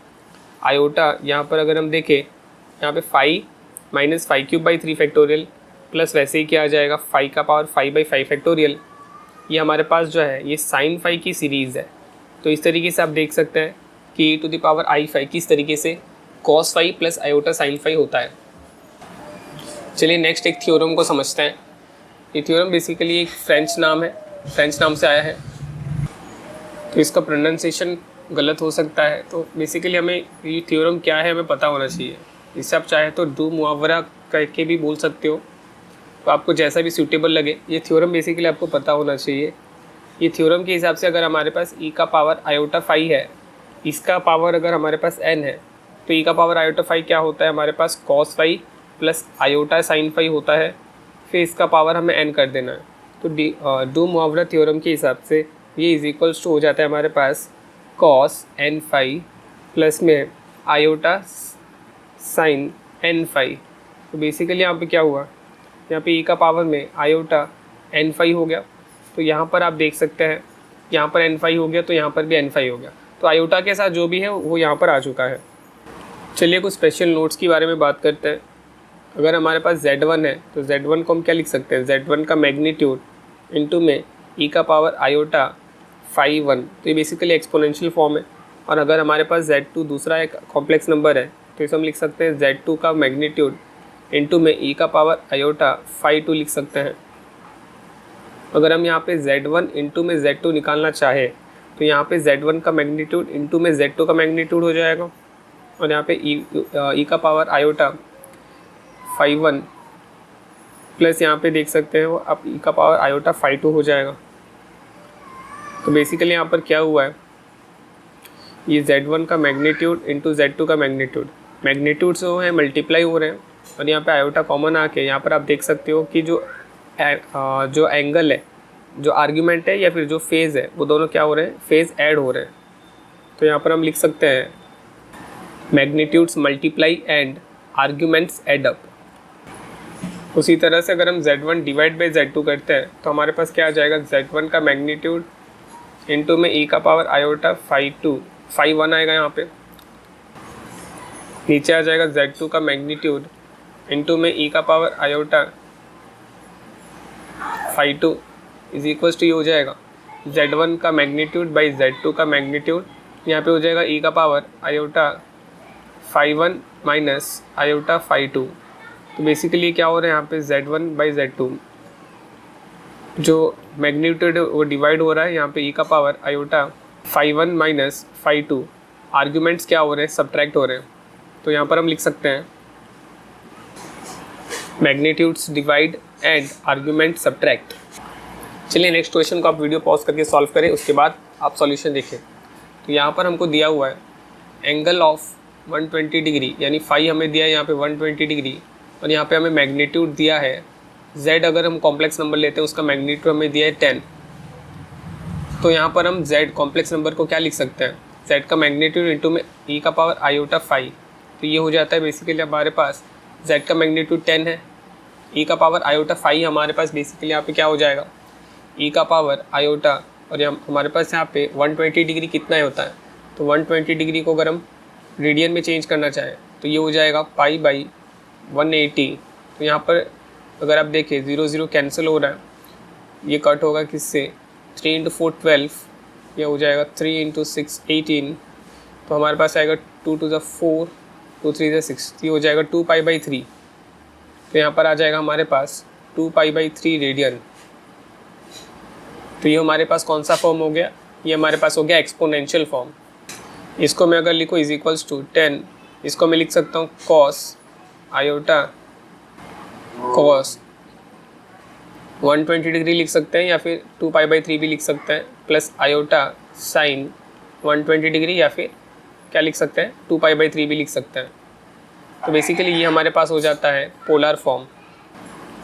आयोटा यहाँ पर अगर हम देखें यहाँ पे 5 माइनस 5³/3 फैक्टोरियल प्लस वैसे ही क्या आ जाएगा 5⁵ फैक्टोरियल, ये हमारे पास जो है ये साइन 5 की सीरीज़ है। तो इस तरीके से आप देख सकते हैं कि e⁻i⁵ किस तरीके से cos 5 प्लस आयोटा साइन 5 होता है। चलिए नेक्स्ट एक थ्योरम को समझते हैं। ये थ्योरम बेसिकली एक फ्रेंच नाम है, फ्रेंच नाम से आया है, तो इसका प्रोनाउंसिएशन गलत हो सकता है। तो बेसिकली हमें ये थ्योरम क्या है हमें पता होना चाहिए। इससे आप चाहे तो डू मुहावरा करके भी बोल सकते हो, तो आपको जैसा भी सूटेबल लगे। ये थ्योरम बेसिकली आपको पता होना चाहिए। ये थ्योरम के हिसाब से अगर हमारे पास e⁻i⁵ है, इसका पावर अगर हमारे पास n है, तो e⁻i⁵ क्या होता है हमारे पास cos 5 प्लस आयोटा साइन 5 होता है, फिर इसका पावर हमें n कर देना है। तो डू मुहावरा थ्योरम के हिसाब से ये इज इक्वल्स टू हो जाता है हमारे पास cos n⁵ प्लस में आयोटा साइन n⁵। तो बेसिकली यहाँ पे क्या हुआ, यहाँ पे e का पावर में आयोटा n⁵ हो गया। तो यहाँ पर आप देख सकते हैं यहाँ पर n⁵ हो गया तो यहाँ पर भी n⁵ हो गया। तो आयोटा के साथ जो भी है वो यहाँ पर आ चुका है। चलिए कुछ स्पेशल नोट्स के बारे में बात करते हैं। अगर हमारे पास Z1 है तो Z1 को हम क्या लिख सकते हैं, Z1 का मैग्नीट्यूड इनटू में e⁻i⁵ तो ये बेसिकली एक्सपोनेंशियल फॉर्म है। और अगर हमारे पास Z2 दूसरा एक कॉम्प्लेक्स नंबर है तो इसे हम लिख सकते हैं Z2 का मैग्नीट्यूड इनटू में e⁻i⁵ लिख सकते हैं। अगर हम यहाँ पे Z1 इंटू में Z2 निकालना चाहे तो यहाँ पे Z1 का मैग्नीट्यूड इंटू में Z2 का मैग्नीट्यूड हो जाएगा, और यहाँ पे e⁻i⁵ प्लस यहाँ पे देख सकते हैं वो अब e⁻i⁵ हो जाएगा। तो बेसिकली यहाँ पर क्या हुआ है, ये Z1 का मैग्नीट्यूड इंटू Z2 का मैग्नीट्यूड जो है मल्टीप्लाई हो रहे हैं, और यहाँ पे आयोटा कॉमन आके यहाँ पर आप देख सकते हो कि जो एंगल है, जो आर्ग्यूमेंट है या फिर जो फेज़ है, वो दोनों क्या हो रहे हैं, फेज़ ऐड हो रहे हैं। तो यहाँ पर हम लिख सकते हैं magnitudes multiply and arguments add up. उसी तरह से अगर हम Z1 डिवाइड बाई Z2 करते हैं तो हमारे पास क्या आ जाएगा, Z1 का मैग्नीट्यूड इंटू में e⁻i⁵ आएगा, यहाँ पे नीचे आ जाएगा Z2 का मैग्नीट्यूड इंटू में e⁻i⁵ इज इक्वल्स टू ये हो जाएगा Z1 का मैग्नीट्यूड बाई Z2 का मैग्नीट्यूड, यहाँ पे हो जाएगा e⁻i⁵ माइनस i⁵ तो बेसिकली क्या हो रहा है यहाँ पे Z1 बाई Z2 जो मैग्नीट्यूड वो डिवाइड हो रहा है, यहाँ पे e⁻i⁵ माइनस ⁵ आर्ग्यूमेंट्स क्या हो रहे हैं, सब्ट्रैक्ट हो रहे हैं। तो यहाँ पर हम लिख सकते हैं magnitudes divide and argument subtract. चलिए नेक्स्ट क्वेश्चन को आप वीडियो पॉज करके सॉल्व करें, उसके बाद आप सॉल्यूशन देखें। तो यहाँ पर हमको दिया हुआ है एंगल ऑफ 120 डिग्री, यानी फाई हमें दिया है यहाँ पे 120 डिग्री, और यहाँ पे हमें मैग्नीट्यूड दिया है z, अगर हम कॉम्प्लेक्स नंबर लेते हैं उसका मैग्नीट्यूड हमें दिया है 10। तो यहाँ पर हम z कॉम्प्लेक्स नंबर को क्या लिख सकते हैं, z का मैग्नीट्यूड इंटू में e⁻i⁵ तो ये हो जाता है बेसिकली हमारे पास z का मैग्नीट्यूड 10 है, e⁻i⁵ हमारे पास बेसिकली यहाँ पे क्या हो जाएगा e⁻i⁵, और हमारे पास यहाँ पे 120 डिग्री कितना होता है, तो 120 डिग्री को अगर हम रेडियन में चेंज करना चाहें तो ये हो जाएगा π/180। तो यहाँ पर अगर आप देखें 0 0 कैंसिल हो रहा है, ये कट होगा किससे, 3 × 4 12, ये हो जाएगा 3 × 6 18, तो हमारे पास आएगा 2 × 4 2 3 6, ये हो जाएगा 2π/3। तो यहाँ पर आ जाएगा हमारे पास 2π/3 रेडियन। तो ये हमारे पास कौन सा फॉर्म हो गया, ये हमारे पास हो गया एक्सपोनेंशियल फॉर्म। इसको मैं अगर लिखूँ इज इक्वल्स टू 10, इसको मैं लिख सकता हूँ cos आयोटा cos 120 डिग्री लिख सकते हैं, या फिर 2π/3 भी लिख सकते हैं, प्लस आयोटा साइन 120 डिग्री, या फिर क्या लिख सकते हैं 2π/3 भी लिख सकते हैं। तो बेसिकली ये हमारे पास हो जाता है पोलर फॉर्म।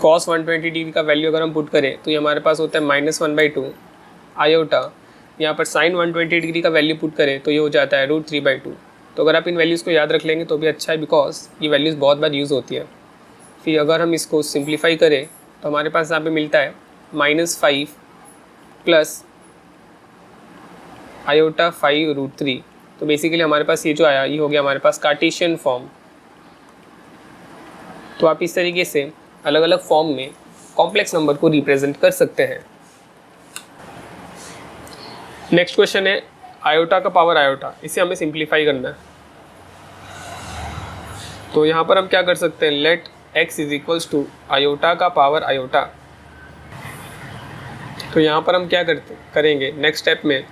cos 120 डिग्री का वैल्यू अगर हम पुट करें तो ये हमारे पास होता है -1/2 आयोटा। यहाँ पर sin 120 डिग्री का वैल्यू पुट करें तो ये हो जाता है √3/2। तो अगर आप इन वैल्यूज़ को याद रख लेंगे तो भी अच्छा है, बिकॉज ये वैल्यूज़ बहुत बार यूज़ होती है। फिर अगर हम इसको सिंप्लीफाई करें तो हमारे पास यहाँ पे मिलता है -5 प्लस आयोटा 5√3। तो बेसिकली हमारे पास ये जो आया ये हो गया हमारे पास कार्टेशियन फॉर्म। तो आप इस तरीके से अलग अलग फॉर्म में कॉम्प्लेक्स नंबर को रिप्रेजेंट कर सकते हैं। नेक्स्ट क्वेश्चन है आयोटा का पावर आयोटा, इसे हमें सिंप्लीफाई करना है। तो यहाँ पर हम क्या कर सकते हैं, let x is equals to iota का पावर आयोटा। तो यहाँ पर हम क्या करेंगे नेक्स्ट स्टेप में,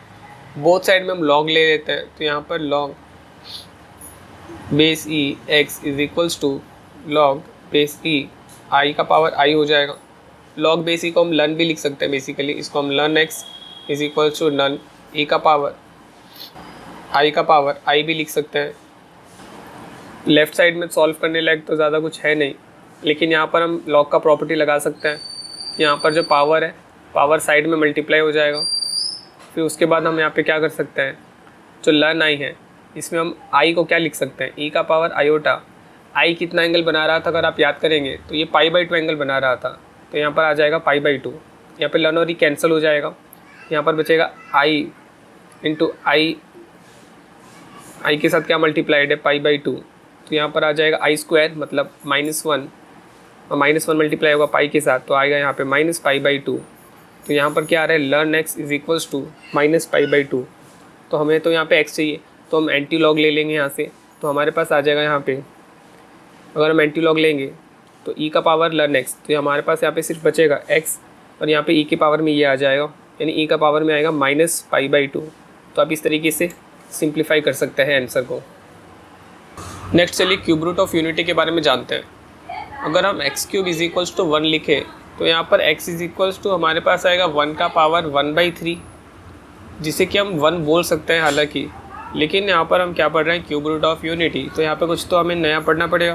बोथ साइड में हम लॉग ले लेते हैं। तो यहाँ पर log base e x is equals to log base e i का पावर आई हो जाएगा। लॉग बेस ई को हम लन भी लिख सकते हैं, बेसिकली इसको हम लन x इज इक्वल्स टू लन ई का पावर आई भी लिख सकते हैं। लेफ़्ट साइड में सॉल्व करने लायक तो ज़्यादा कुछ है नहीं, लेकिन यहाँ पर हम लॉग का प्रॉपर्टी लगा सकते हैं। यहाँ पर जो पावर है, पावर साइड में मल्टीप्लाई हो जाएगा। फिर उसके बाद हम यहाँ पे क्या कर सकते हैं, जो लर्न आई है इसमें हम आई को क्या लिख सकते हैं, ई का पावर आयोटा। आई कितना एंगल बना रहा था अगर आप याद करेंगे तो ये π/2 एंगल बना रहा था। तो यहाँ पर आ जाएगा π/2। यहाँ पे लर्न और ई कैंसिल हो जाएगा। यहाँ पर बचेगा आई इंटू आई के साथ क्या मल्टीप्लाइड है π/2। तो यहाँ पर आ जाएगा आई² मतलब -1 और -1 मल्टीप्लाई होगा पाई के साथ तो आएगा यहाँ पे -π/2। तो यहाँ पर क्या आ रहा है, ln x is equals to -π/2। तो हमें तो यहाँ पे x चाहिए तो हम एंटी लॉग ले लेंगे यहाँ से। तो हमारे पास आ जाएगा यहाँ पे, अगर हम एंटी लॉग लेंगे तो e का पावर लर्न x, तो हमारे पास यहाँ पे सिर्फ बचेगा x और यहाँ पे e के पावर में ये आ जाएगा, यानी e का पावर में आएगा -π/2। तो आप इस तरीके से सिंप्लीफाई कर सकते हैं आंसर को। नेक्स्ट चलिए क्यूब रूट ऑफ यूनिटी के बारे में जानते हैं। अगर हम x³ इज इक्वल्स टू 1 लिखें तो यहाँ पर x इज इक्वल्स टू हमारे पास आएगा 1 का पावर 1/3, जिसे कि हम 1 बोल सकते हैं हालांकि, लेकिन यहाँ पर हम क्या पढ़ रहे हैं, क्यूब रूट ऑफ यूनिटी। तो यहाँ पे कुछ तो हमें नया पढ़ना पड़ेगा,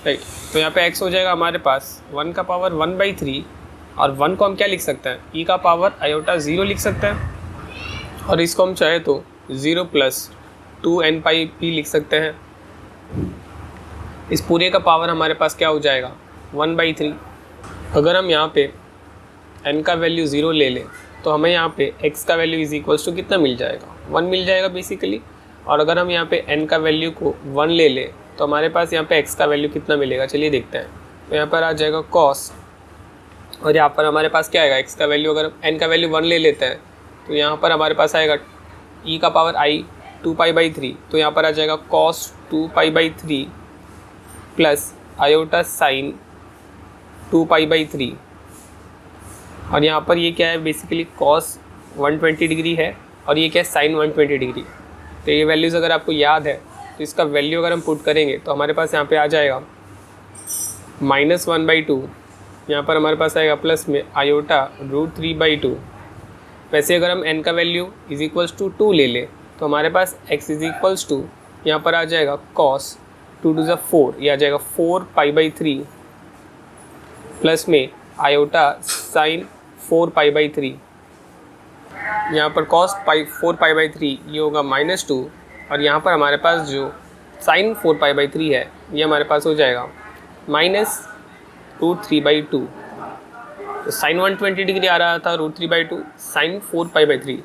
राइट। तो यहाँ पे x हो जाएगा हमारे पास 1 का पावर 1/3 और 1 को हम क्या लिख सकते हैं, e का पावर आयोटा 0 लिख सकते हैं। और इसको हम चाहे तो 0 + 2n π भी लिख सकते हैं। इस पूरे का पावर हमारे पास क्या हो जाएगा 1/3। अगर हम यहाँ पे n का वैल्यू 0 ले लें तो हमें यहाँ पे x का वैल्यू इज इक्वल्स टू कितना मिल जाएगा, 1 मिल जाएगा बेसिकली। और अगर हम यहाँ पे n का वैल्यू को 1 ले लें तो हमारे पास यहाँ पे x का वैल्यू कितना मिलेगा, चलिए देखते हैं। तो यहाँ पर आ जाएगा cos, और यहाँ पर हमारे पास क्या आएगा, x का वैल्यू, अगर n का वैल्यू 1 ले लेते हैं तो यहाँ पर हमारे पास आएगा e का पावर i 2π/3। तो यहाँ पर आ जाएगा cos 2π/3 प्लस आयोटा साइन 2π/3। और यहाँ पर ये क्या है, बेसिकली cos 120 डिग्री है और ये क्या है, साइन 120 डिग्री। तो ये वैल्यूज़ अगर आपको याद है तो इसका वैल्यू अगर हम पुट करेंगे तो हमारे पास यहाँ पे आ जाएगा -1/2। यहाँ पर हमारे पास आएगा प्लस में आयोटा √3/2। वैसे अगर हम n का वैल्यू इज इक्वल्स टू 2 ले लें तो हमारे पास x इज इक्वल्स टू यहाँ पर आ जाएगा cos 2 to the 4, ये आ जाएगा 4π/3 प्लस में आयोटा साइन 4π/3। यहाँ पर cos 4π/3 ये होगा -2 और यहाँ पर हमारे पास जो साइन 4π/3 है ये हमारे पास हो जाएगा -√3/2। तो साइन 120 डिग्री आ रहा था, √3/2 साइन 4π/3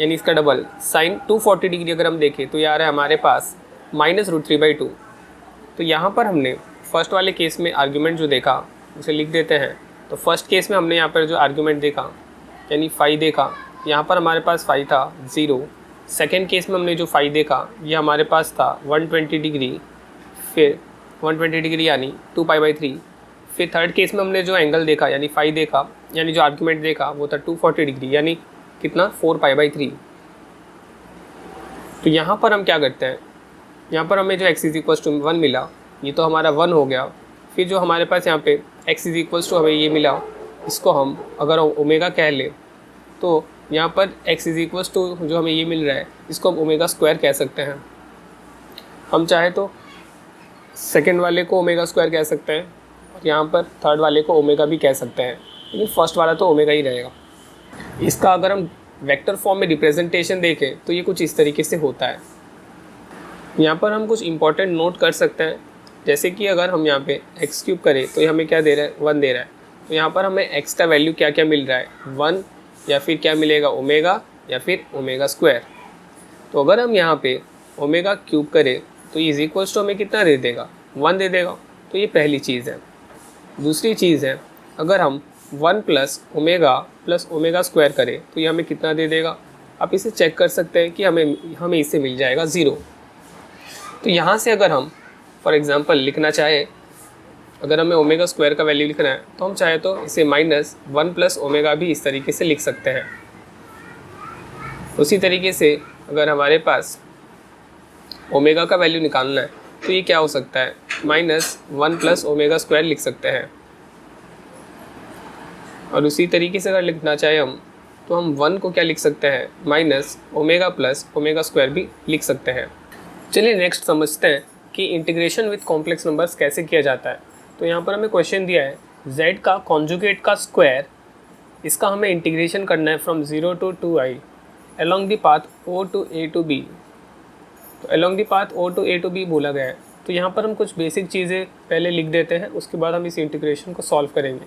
यानी इसका डबल साइन 240 डिग्री अगर हम देखें तो ये आ रहा है हमारे पास -√3/2। तो यहाँ पर हमने फर्स्ट वाले केस में आर्ग्यूमेंट जो देखा उसे लिख देते हैं। तो फर्स्ट केस में हमने यहाँ पर जो आर्ग्यूमेंट देखा यानी फाई देखा, यहाँ पर हमारे पास फाई था 0। सेकेंड केस में हमने जो फाई देखा ये हमारे पास था 120 डिग्री, फिर 120 डिग्री यानी 2π/3। फिर थर्ड केस में हमने जो एंगल देखा यानी फाई देखा, यानी जो आर्ग्यूमेंट देखा वो था 240 डिग्री यानी कितना 4π/3। तो यहाँ पर हम क्या करते हैं, यहाँ पर हमें जो x इज इक्वल्स टू 1 मिला, ये तो हमारा 1 हो गया। फिर जो हमारे पास यहाँ पे x इज इक्वल्स टू हमें ये मिला, इसको हम अगर ओमेगा कह ले तो यहाँ पर x इज इक्वल्स टू जो हमें ये मिल रहा है इसको हम ओमेगा स्क्वायर कह सकते हैं। हम चाहे तो सेकेंड वाले को ओमेगा स्क्वायर कह सकते हैं और यहाँ पर थर्ड वाले को ओमेगा भी कह सकते हैं, लेकिन फर्स्ट वाला तो ओमेगा ही रहेगा। इसका अगर हम वेक्टर फॉर्म में रिप्रेजेंटेशन देखें तो ये कुछ इस तरीके से होता है। यहाँ पर हम कुछ इंपॉर्टेंट नोट कर सकते हैं, जैसे कि अगर हम यहाँ पे एक्स क्यूब करें तो ये हमें क्या दे रहा है, 1 दे रहा है। तो यहाँ पर हमें एक्स का वैल्यू क्या क्या मिल रहा है, 1 या फिर क्या मिलेगा, ओमेगा या फिर ओमेगा स्क्वायर। तो अगर हम यहाँ पे ओमेगा क्यूब करें तो इज इक्वल्स टू हमें कितना दे देगा, 1 दे देगा। तो ये पहली चीज़ है। दूसरी चीज़ है, अगर हम 1 प्लस ओमेगा स्क्वायर करें तो ये हमें कितना दे देगा। आप इसे चेक कर सकते हैं कि हमें इससे मिल जाएगा 0। तो यहाँ से अगर हम फॉर एग्ज़ाम्पल लिखना चाहे, अगर हमें ओमेगा स्क्वायर का वैल्यू लिखना है तो हम चाहे तो इसे -1 प्लस ओमेगा भी इस तरीके से लिख सकते हैं। उसी तरीके से अगर हमारे पास ओमेगा का वैल्यू निकालना है तो ये क्या हो सकता है, -1 प्लस ओमेगा स्क्वायर लिख सकते हैं। और उसी तरीके से अगर लिखना चाहे हम तो हम 1 को क्या लिख सकते हैं, -ओमेगा प्लस ओमेगा स्क्वायर भी लिख सकते हैं। चलिए नेक्स्ट समझते हैं कि इंटीग्रेशन विथ कॉम्प्लेक्स नंबर्स कैसे किया जाता है। तो यहाँ पर हमें क्वेश्चन दिया है z का कॉन्जुगेट का स्क्वायर, इसका हमें इंटीग्रेशन करना है from 0 to 2i along the path o to a to b। तो along the path o to a to b बोला गया है। तो यहाँ पर हम कुछ बेसिक चीज़ें पहले लिख देते हैं, उसके बाद हम इस इंटीग्रेशन को सॉल्व करेंगे।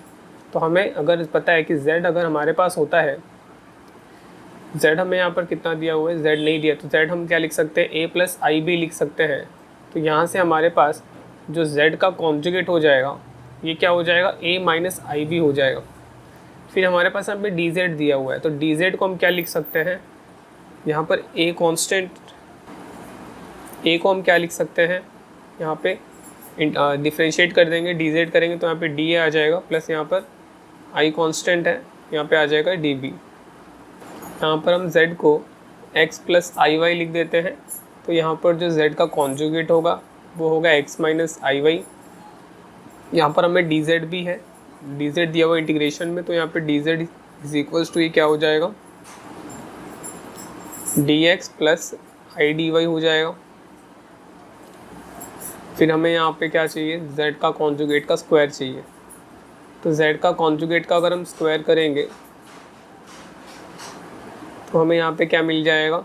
तो हमें अगर पता है कि z अगर हमारे पास होता है, z हमें यहाँ पर कितना दिया हुआ है, z नहीं दिया, तो z हम क्या लिख सकते हैं, a प्लस आई भी लिख सकते हैं। तो यहाँ से हमारे पास जो z का कॉन्जुगेट हो जाएगा ये क्या हो जाएगा, a माइनस आई भी हो जाएगा। फिर हमारे पास यहाँ पे dz दिया हुआ है, तो dz को हम क्या लिख सकते हैं, यहाँ पर a कांस्टेंट, a को हम क्या लिख सकते हैं, यहाँ पे डिफ्रेंशिएट कर देंगे, dz करेंगे तो यहाँ पे dA आ जाएगा, प्लस यहाँ पर i कांस्टेंट है, यहाँ पे आ जाएगा dB। यहाँ पर हम z को x प्लस आई वाई लिख देते हैं। तो यहाँ पर जो z का कॉन्जुगेट होगा वो होगा x माइनस आई वाई। यहाँ पर हमें dz भी है, dz दिया हुआ इंटीग्रेशन में, तो यहाँ पे dz इज इक्वल्स टू ये क्या हो जाएगा, dx plus i d y हो जाएगा। फिर हमें यहाँ पे क्या चाहिए, z का कॉन्जुगेट का स्क्वायर चाहिए। तो z का कॉन्जुगेट का अगर हम स्क्वायर करेंगे तो हमें यहाँ पे क्या मिल जाएगा,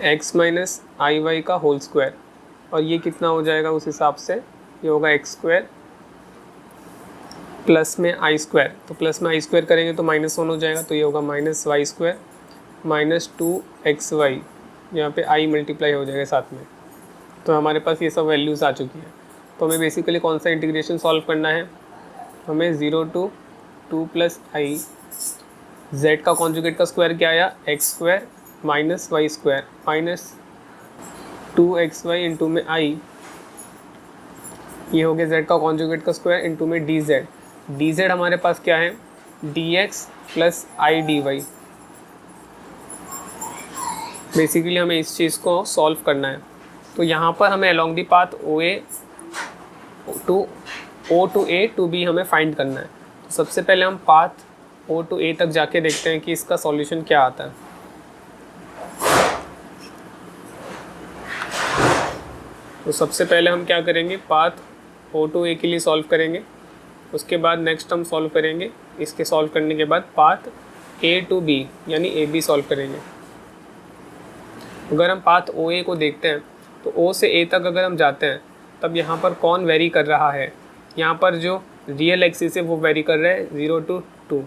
x माइनस आई वाई का होल स्क्वायर। और ये कितना हो जाएगा उस हिसाब से, ये होगा x स्क्वायर प्लस में आई स्क्वायर। तो प्लस में आई स्क्वायर करेंगे तो -1 हो जाएगा, तो ये होगा -y स्क्वायर माइनस 2xy, यहाँ पे i मल्टीप्लाई हो जाएगा साथ में। तो हमारे पास ये सब वैल्यूज़ आ चुकी है। तो हमें बेसिकली कौन सा इंटीग्रेशन सॉल्व करना है, हमें 0 to 2 प्लस आई, z का कॉन्जुगेट का स्क्वायर क्या आया, x square minus y square minus 2xy into में i, ये हो गया z का कॉन्जुगेट का स्क्वायर इंटू में dz हमारे पास क्या है, dx plus i d y. Basically हमें इस चीज़ को सॉल्व करना है। तो यहाँ पर हमें along the path o to a to b हमें फाइंड करना है। तो सबसे पहले हम पाथ o to a तक जाके देखते हैं कि इसका सॉल्यूशन क्या आता है। तो सबसे पहले हम क्या करेंगे, पाथ o to a के लिए सॉल्व करेंगे। उसके बाद नेक्स्ट हम सॉल्व करेंगे, इसके सॉल्व करने के बाद पाथ a to b यानी a b सॉल्व करेंगे। अगर हम पाथ ओ ए को देखते हैं तो ओ से ए तक अगर हम जाते हैं तब यहाँ पर कौन वेरी कर रहा है, यहाँ पर जो रियल एक्सिस है वो वेरी कर रहा है 0 to 2।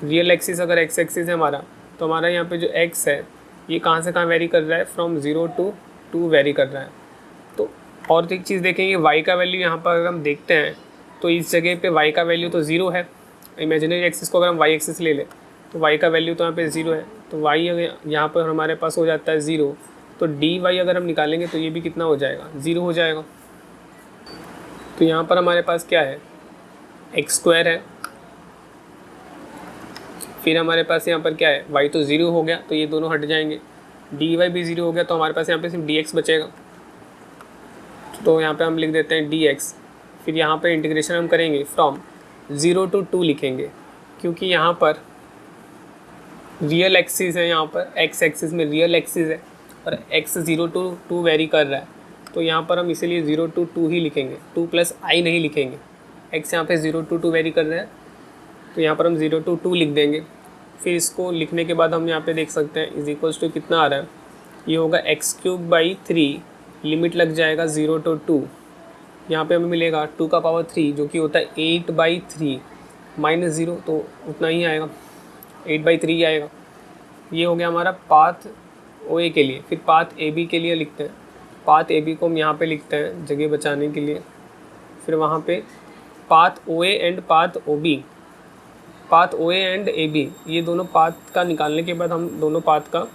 रियल एक्सिस अगर एक्स एक्सिस है हमारा, तो हमारा यहाँ पे जो एक्स है ये कहाँ से कहाँ वेरी कर रहा है, फ्रॉम 0 to 2 वेरी कर रहा है। तो और एक चीज़ देखेंगे, वाई का वैल्यू यहाँ पर अगर हम देखते हैं तो इस जगह पे वाई का वैल्यू तो 0 है। इमेजिनरी एक्सिस को अगर हम वाई एक्सिस ले लें तो वाई का वैल्यू तो यहाँ पे 0 है, तो वाई यहाँ पर हमारे पास हो जाता है 0। तो डी वाई अगर हम निकालेंगे तो ये भी कितना हो जाएगा, 0 हो जाएगा। तो यहाँ पर हमारे पास क्या है, एक्स स्क्वायर है, फिर हमारे पास यहाँ पर क्या है, वाई तो 0 हो गया तो ये दोनों हट जाएंगे, डी वाई भी 0 हो गया तो हमारे पास यहाँ पे सिर्फ डी एक्स बचेगा। तो यहाँ पे हम लिख देते हैं डी एक्स। फिर यहाँ पे इंटीग्रेशन हम करेंगे फ्रॉम 0 to 2 लिखेंगे, क्योंकि यहाँ पर रियल एक्सिस है, यहाँ पर एक्स एक्सिस में रियल एक्सिस है और एक्स 0 to 2 वेरी कर रहा है। तो यहाँ पर हम इसीलिए 0 to 2 ही लिखेंगे, 2 + i नहीं लिखेंगे। x यहाँ पे 0 to 2 वेरी कर रहा है, तो यहाँ पर हम 0 to 2 लिख देंगे। फिर इसको लिखने के बाद हम यहाँ पे देख सकते हैं इज इक्वल्स टू कितना आ रहा है, ये होगा x³/3, लिमिट लग जाएगा 0 to 2। यहाँ पे हमें मिलेगा 2⁻3 जो कि होता है 8/3 माइनस 0, तो उतना ही आएगा, 8/3 ही आएगा। ये हो गया हमारा पाथ OA के लिए। फिर पाथ AB के लिए लिखते हैं। पाथ AB को हम यहाँ पे लिखते हैं जगह बचाने के लिए। फिर वहाँ पे path OA and path OB, path OA and AB, ये दोनों पाथ का निकालने के बाद हम दोनों पाथ का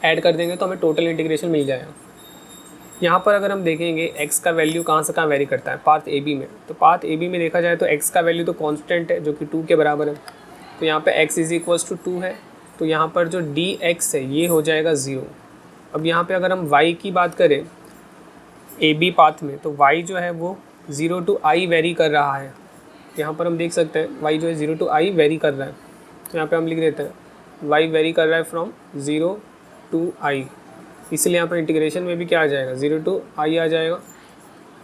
ऐड कर देंगे तो हमें टोटल इंटीग्रेशन मिल जाएगा। यहाँ पर अगर हम देखेंगे x का वैल्यू कहाँ से कहाँ वेरी करता है पाथ AB में, तो पाथ AB में देखा जाए तो x का वैल्यू तो कांस्टेंट है जो कि 2 के बराबर है, तो यहाँ पे x = 2 है, तो यहाँ पर जो dx है ये हो जाएगा 0। अब यहाँ पे अगर हम y की बात करें AB पाथ में, तो y जो है वो 0 to i वेरी कर रहा है। यहाँ पर हम देख सकते हैं y जो है 0 to i वेरी कर रहा है, तो यहाँ पे हम लिख देते हैं y वेरी कर रहा है फ्रॉम 0 to i, इसलिए यहाँ पर इंटीग्रेशन में भी क्या आ जाएगा 0 to i आ जाएगा।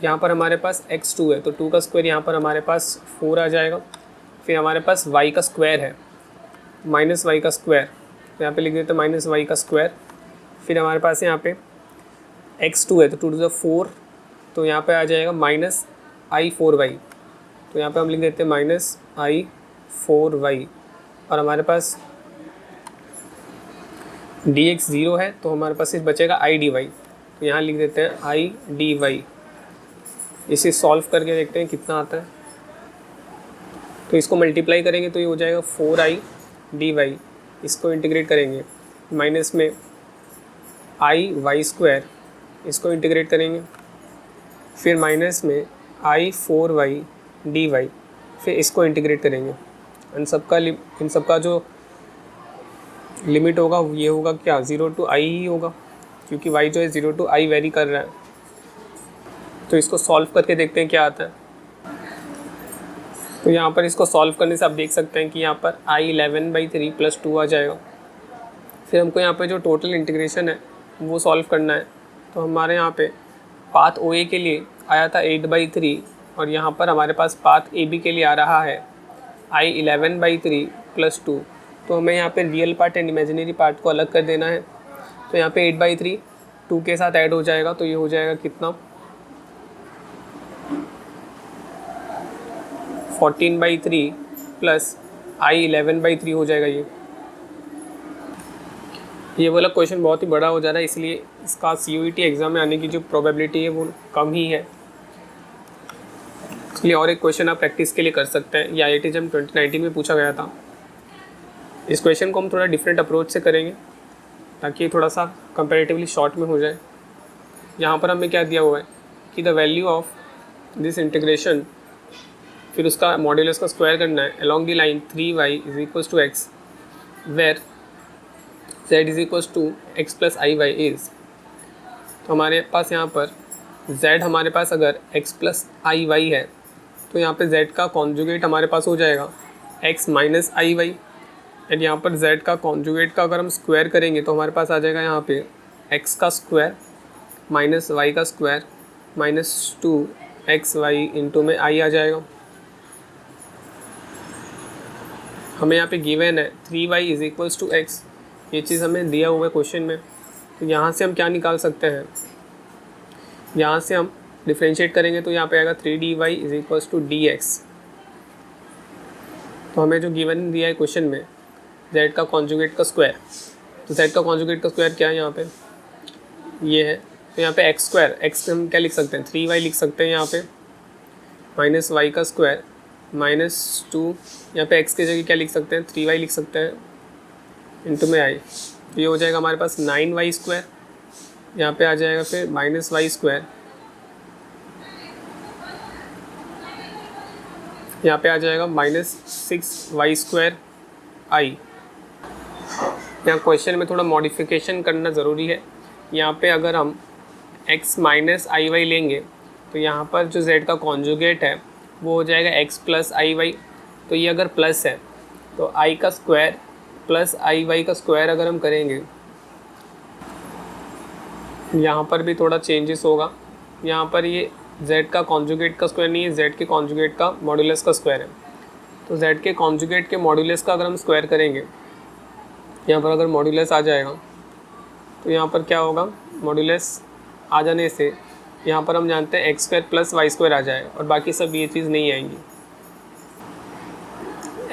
यहाँ पर हमारे पास x2 है, तो 2 का स्क्वायर यहाँ पर हमारे पास 4 आ जाएगा। फिर हमारे पास y का स्क्वायर है, माइनस वाई का स्क्वायर, तो यहाँ पे लिख देते हैं माइनस वाई का स्क्वायर। फिर हमारे पास यहाँ पे x2 है, तो 2 to 4, तो यहाँ पे आ जाएगा -i4y, तो यहाँ पे हम लिख देते हैं -i4y। और हमारे पास dx 0 है, तो हमारे पास सिर्फ बचेगा i dy, तो यहाँ लिख देते हैं i dy। इसे सॉल्व करके देखते हैं कितना आता है, तो इसको मल्टीप्लाई करेंगे तो ये हो जाएगा 4i dy। इसको इंटीग्रेट करेंगे माइनस में i/y², इसको इंटीग्रेट करेंगे, फिर माइनस में i4y dy, फिर इसको इंटीग्रेट करेंगे। इन सबका जो लिमिट होगा ये होगा क्या 0 to i ही होगा, क्योंकि y जो है 0 to i वेरी कर रहा है। तो इसको सॉल्व करके देखते हैं क्या आता है। तो यहाँ पर इसको सॉल्व करने से आप देख सकते हैं कि यहाँ पर i11/3 + 2 आ जाएगा। फिर हमको यहाँ पे जो टोटल इंटीग्रेशन है वो सॉल्व करना है, तो हमारे यहाँ पे पाथ OA के लिए आया था 8/3, और यहाँ पर हमारे पास पाथ AB के लिए आ रहा है i11/3 + 2। तो हमें यहाँ पे real part and imaginary part को अलग कर देना है। तो यहाँ पे 8/3 2 के साथ ऐड हो जाएगा, तो ये हो जाएगा कितना 14/3 + i11/3 हो जाएगा। ये वाला क्वेश्चन बहुत ही बड़ा हो जा रहा है, इसलिए इसका CUET एग्ज़ाम में आने की जो प्रोबेबिलिटी है वो कम ही है। इसलिए और एक क्वेश्चन आप प्रैक्टिस के लिए कर सकते हैं, ये IIT JAM 2019 में पूछा गया था। इस क्वेश्चन को हम थोड़ा डिफरेंट अप्रोच से करेंगे ताकि ये थोड़ा सा कंपैरेटिवली शॉर्ट में हो जाए। यहाँ पर हमें क्या दिया हुआ है कि the value of this integration, फिर उसका मॉड्यूलस का स्क्वायर करना है along the line 3y = x where z = x + iy is. तो हमारे पास यहाँ पर z हमारे पास अगर x + iy है, तो यहाँ पे z का कॉन्जुगेट हमारे पास हो जाएगा x - iy, एंड यहाँ पर z का कॉन्जुगेट का अगर हम स्क्वायर करेंगे तो हमारे पास आ जाएगा यहाँ पे x का स्क्वायर - y का स्क्वायर -2xy इंटू में i आ जाएगा। हमें यहाँ पे गिवन है 3y = x, ये चीज़ हमें दिया हुआ है क्वेश्चन में। तो यहाँ से हम क्या निकाल सकते हैं, यहाँ से हम डिफ्रेंशिएट करेंगे तो यहाँ पे आएगा 3dy = dx। तो हमें जो गिवन दिया है क्वेश्चन में z का कॉन्जुगेट का स्क्वायर, तो z का कॉन्जुगेट का स्क्वायर क्या है यहाँ पे, ये है। तो यहाँ पे x हम क्या लिख सकते हैं 3y लिख सकते हैं यहाँ पे, -y का स्क्वायर -2, यहाँ पे x की जगह क्या लिख सकते हैं 3y लिख सकते हैं इंटू में i। तो ये हो जाएगा हमारे पास 9y², यहाँ पे आ जाएगा फिर -y², यहाँ पे आ जाएगा -6y² i। यहाँ क्वेश्चन में थोड़ा मॉडिफिकेशन करना ज़रूरी है। यहाँ पे अगर हम x - iy लेंगे तो यहाँ पर जो z का कॉन्जुगेट है वो हो जाएगा x + iy। तो ये अगर प्लस है तो i का स्क्वायर + iy का स्क्वायर अगर हम करेंगे यहाँ पर भी थोड़ा चेंजेस होगा। यहाँ पर ये z का कॉन्जुगेट का स्क्वायर नहीं है, z के कॉन्जुगेट का मॉड्यूलस का स्क्वायर है। तो z के कॉन्जुगेट के मॉड्यूलस का अगर हम स्क्वायर करेंगे, यहाँ पर अगर मॉड्यूलस आ जाएगा तो यहाँ पर क्या होगा, मॉड्यूलस आ जाने से यहाँ पर हम जानते हैं x square plus y square आ जाएगा और बाकी सब ये चीज़ नहीं आएंगी।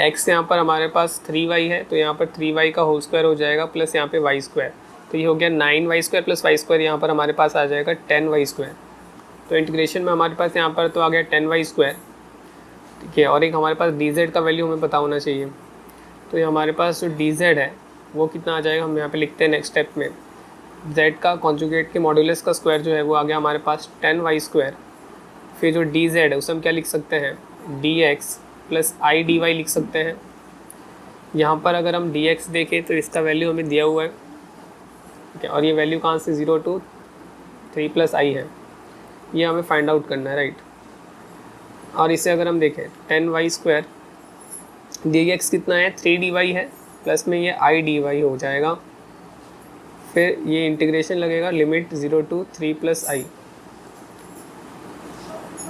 x यहाँ पर हमारे पास 3y है तो यहाँ पर 3y का होल स्क्वायर हो जाएगा प्लस यहाँ पे y स्क्वायर, तो ये हो गया 9y square plus y square, यहाँ पर हमारे पास आ जाएगा 10y स्क्वायर। तो इंटीग्रेशन में हमारे पास यहाँ पर तो आ गया 10y स्क्वायर, ठीक है। और एक हमारे पास dz का वैल्यू हमें पता होना चाहिए, तो ये हमारे पास जो dz है वो कितना आ जाएगा, हम यहाँ पे लिखते हैं नेक्स्ट स्टेप में z का कॉन्जुगेट के मॉड्यूलस का स्क्वायर जो है वो आ गया हमारे पास 10y स्क्वायर। फिर जो dz है उसे हम क्या लिख सकते हैं, dx plus i d y लिख सकते हैं। यहाँ पर अगर हम dx देखें तो इसका वैल्यू हमें दिया हुआ है, ठीक है। और ये वैल्यू कहाँ से 0 to 3 प्लस आई है, ये हमें फाइंड आउट करना है, राइट। और इसे अगर हम देखें 10y स्क्वायर, dx कितना है 3dy है, प्लस में ये आई डी वाई हो जाएगा। फिर ये इंटीग्रेशन लगेगा लिमिट 0 to 3 प्लस आई।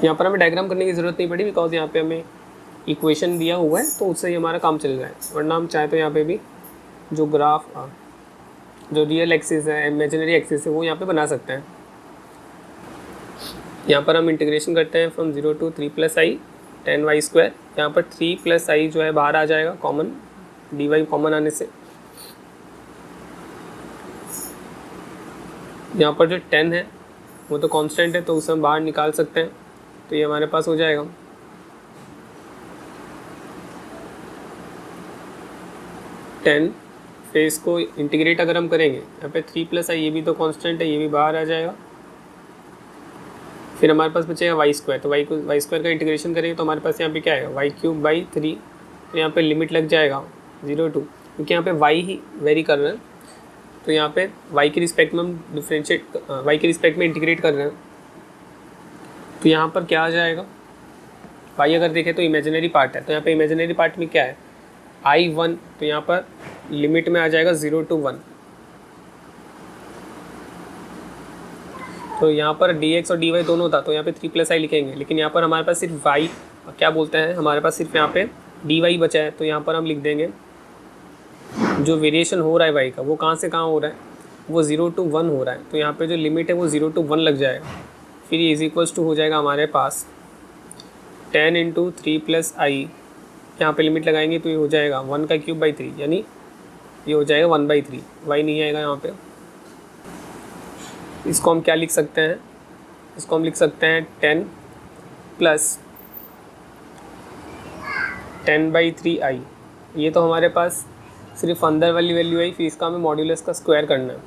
यहाँ पर हमें डायग्राम करने की ज़रूरत नहीं पड़ी बिकॉज यहाँ पे हमें इक्वेशन दिया हुआ है तो उससे ही हमारा काम चल रहा है। वरना हम चाहे तो यहाँ पे भी जो ग्राफ जो रियल एक्सिस है, इमेजिनरी एक्सिस है, वो यहाँ पे बना सकते हैं। यहाँ पर हम इंटीग्रेशन करते हैं from 0 to 3 plus I 10y square. यहाँ पर 3 प्लस आई जो है बाहर आ जाएगा कॉमन, dy कॉमन आने से। यहाँ पर जो 10 है वो तो कांस्टेंट है तो उसे हम बाहर निकाल सकते हैं, तो ये हमारे पास हो जाएगा 10। फिर इसको इंटीग्रेट अगर हम करेंगे, यहाँ पे 3 प्लस आई, ये भी तो कांस्टेंट है, ये भी बाहर आ जाएगा। फिर हमारे पास बचेगा वाई स्क्वायर, तो वाई स्क्वायर का इंटीग्रेशन करेंगे तो हमारे पास यहाँ पे क्या आएगा, वाई क्यूब बाई 3। तो यहाँ पे लिमिट लग जाएगा 0 to, क्योंकि यहाँ पे वाई ही वेरी कर रहे हैं तो यहाँ पे वाई के रिस्पेक्ट में हम वाई के रिस्पेक्ट में इंटीग्रेट कर रहे हैं। तो यहाँ पर क्या आ जाएगा, वाई अगर देखें तो इमेजिनरी पार्ट है, तो यहाँ पे इमेजिनरी पार्ट में क्या है I1, तो यहाँ पर लिमिट में आ जाएगा 0 to 1। तो यहाँ पर dx और dy दोनों था तो यहाँ पे 3 प्लस आई लिखेंगे, लेकिन यहाँ पर हमारे पास सिर्फ y क्या बोलते हैं, हमारे पास सिर्फ यहाँ पे dy बचा है, तो यहाँ पर हम लिख देंगे जो वेरिएशन हो रहा है y का वो कहाँ से कहाँ हो रहा है, वो 0 to 1 हो रहा है। तो यहाँ पे जो लिमिट है वो 0 to 1 लग जाएगा। फिर ये इज इक्वल्स टू हो जाएगा हमारे पास 10 × 3 प्लस आई, यहाँ पे लिमिट लगाएंगे तो ये हो जाएगा 1 का क्यूब बाई 3, यानी ये हो जाएगा 1/3। वाई नहीं आएगा यहाँ पे। इसको हम क्या लिख सकते हैं, इसको हम लिख सकते हैं 10 प्लस 10/3 आई। ये तो हमारे पास सिर्फ अंदर वाली वैल्यू आई, फिर इसका हमें मॉड्यूलस का स्क्वायर करना है।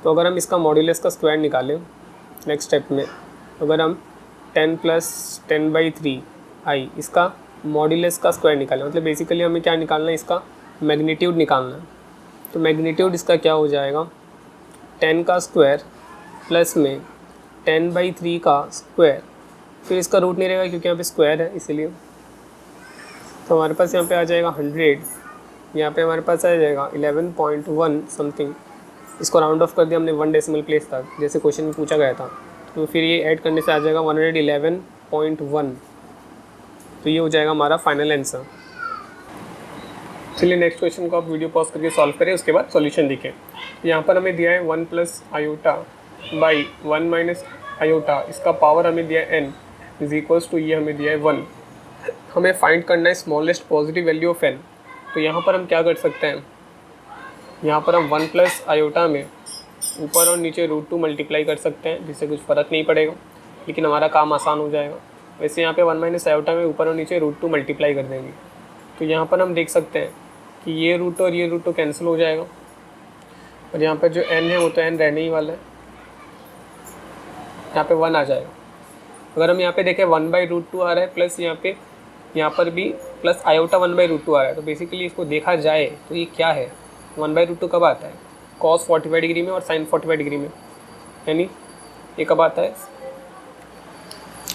तो अगर हम इसका मॉड्यूलस का स्क्वायर निकालें नेक्स्ट स्टेप में, तो अगर हम 10 प्लस 10/3 आई इसका मॉड्यूलस का स्क्वायर निकालें, मतलब बेसिकली हमें क्या निकालना है, इसका मैग्नीट्यूड निकालना है। तो मैग्नीट्यूड इसका क्या हो जाएगा, 10 का स्क्वायर प्लस में 10/3 का स्क्वायर, फिर इसका रूट नहीं रहेगा क्योंकि यहाँ पे स्क्वायर है इसीलिए। तो हमारे पास यहाँ पे आ जाएगा 100, यहाँ पे हमारे पास आ जाएगा 11.1 समथिंग। इसको राउंड ऑफ कर दिया हमने 1 डेसिमल प्लेस तक, जैसे क्वेश्चन में पूछा गया था। तो फिर ये ऐड करने से आ जाएगा 111.1। तो ये हो जाएगा हमारा फाइनल आंसर। चलिए नेक्स्ट क्वेश्चन को आप वीडियो पॉज करके सॉल्व करें, उसके बाद सॉल्यूशन देखें। यहाँ पर हमें दिया है 1 plus iota by 1 minus iota, इसका पावर हमें दिया है n इज इक्वल्स टू, ये हमें दिया है 1। हमें फाइंड करना है smallest positive value of n। तो यहाँ पर हम क्या कर सकते हैं, यहाँ पर हम 1 प्लस आयोटा में ऊपर और नीचे √2 मल्टीप्लाई कर सकते हैं, जिससे कुछ फ़र्क नहीं पड़ेगा लेकिन हमारा काम आसान हो जाएगा। वैसे यहाँ पे 1 माइनस आयोटा में ऊपर और नीचे √2 मल्टीप्लाई कर देंगे। तो यहाँ पर हम देख सकते हैं कि ये रूट और ये रूट तो कैंसिल हो जाएगा, और यहाँ पर जो n है वो तो n रहने ही वाला है, यहाँ पे 1 आ जाएगा। अगर हम यहाँ पे देखें 1/√2 आ रहा है, प्लस यहाँ पर भी प्लस आयोटा 1/√2 आ रहा है। तो बेसिकली इसको देखा जाए तो ये क्या है, 1/√2 कब आता है, cos 45 डिग्री में और sin 45 डिग्री में, यानी ये कब आता है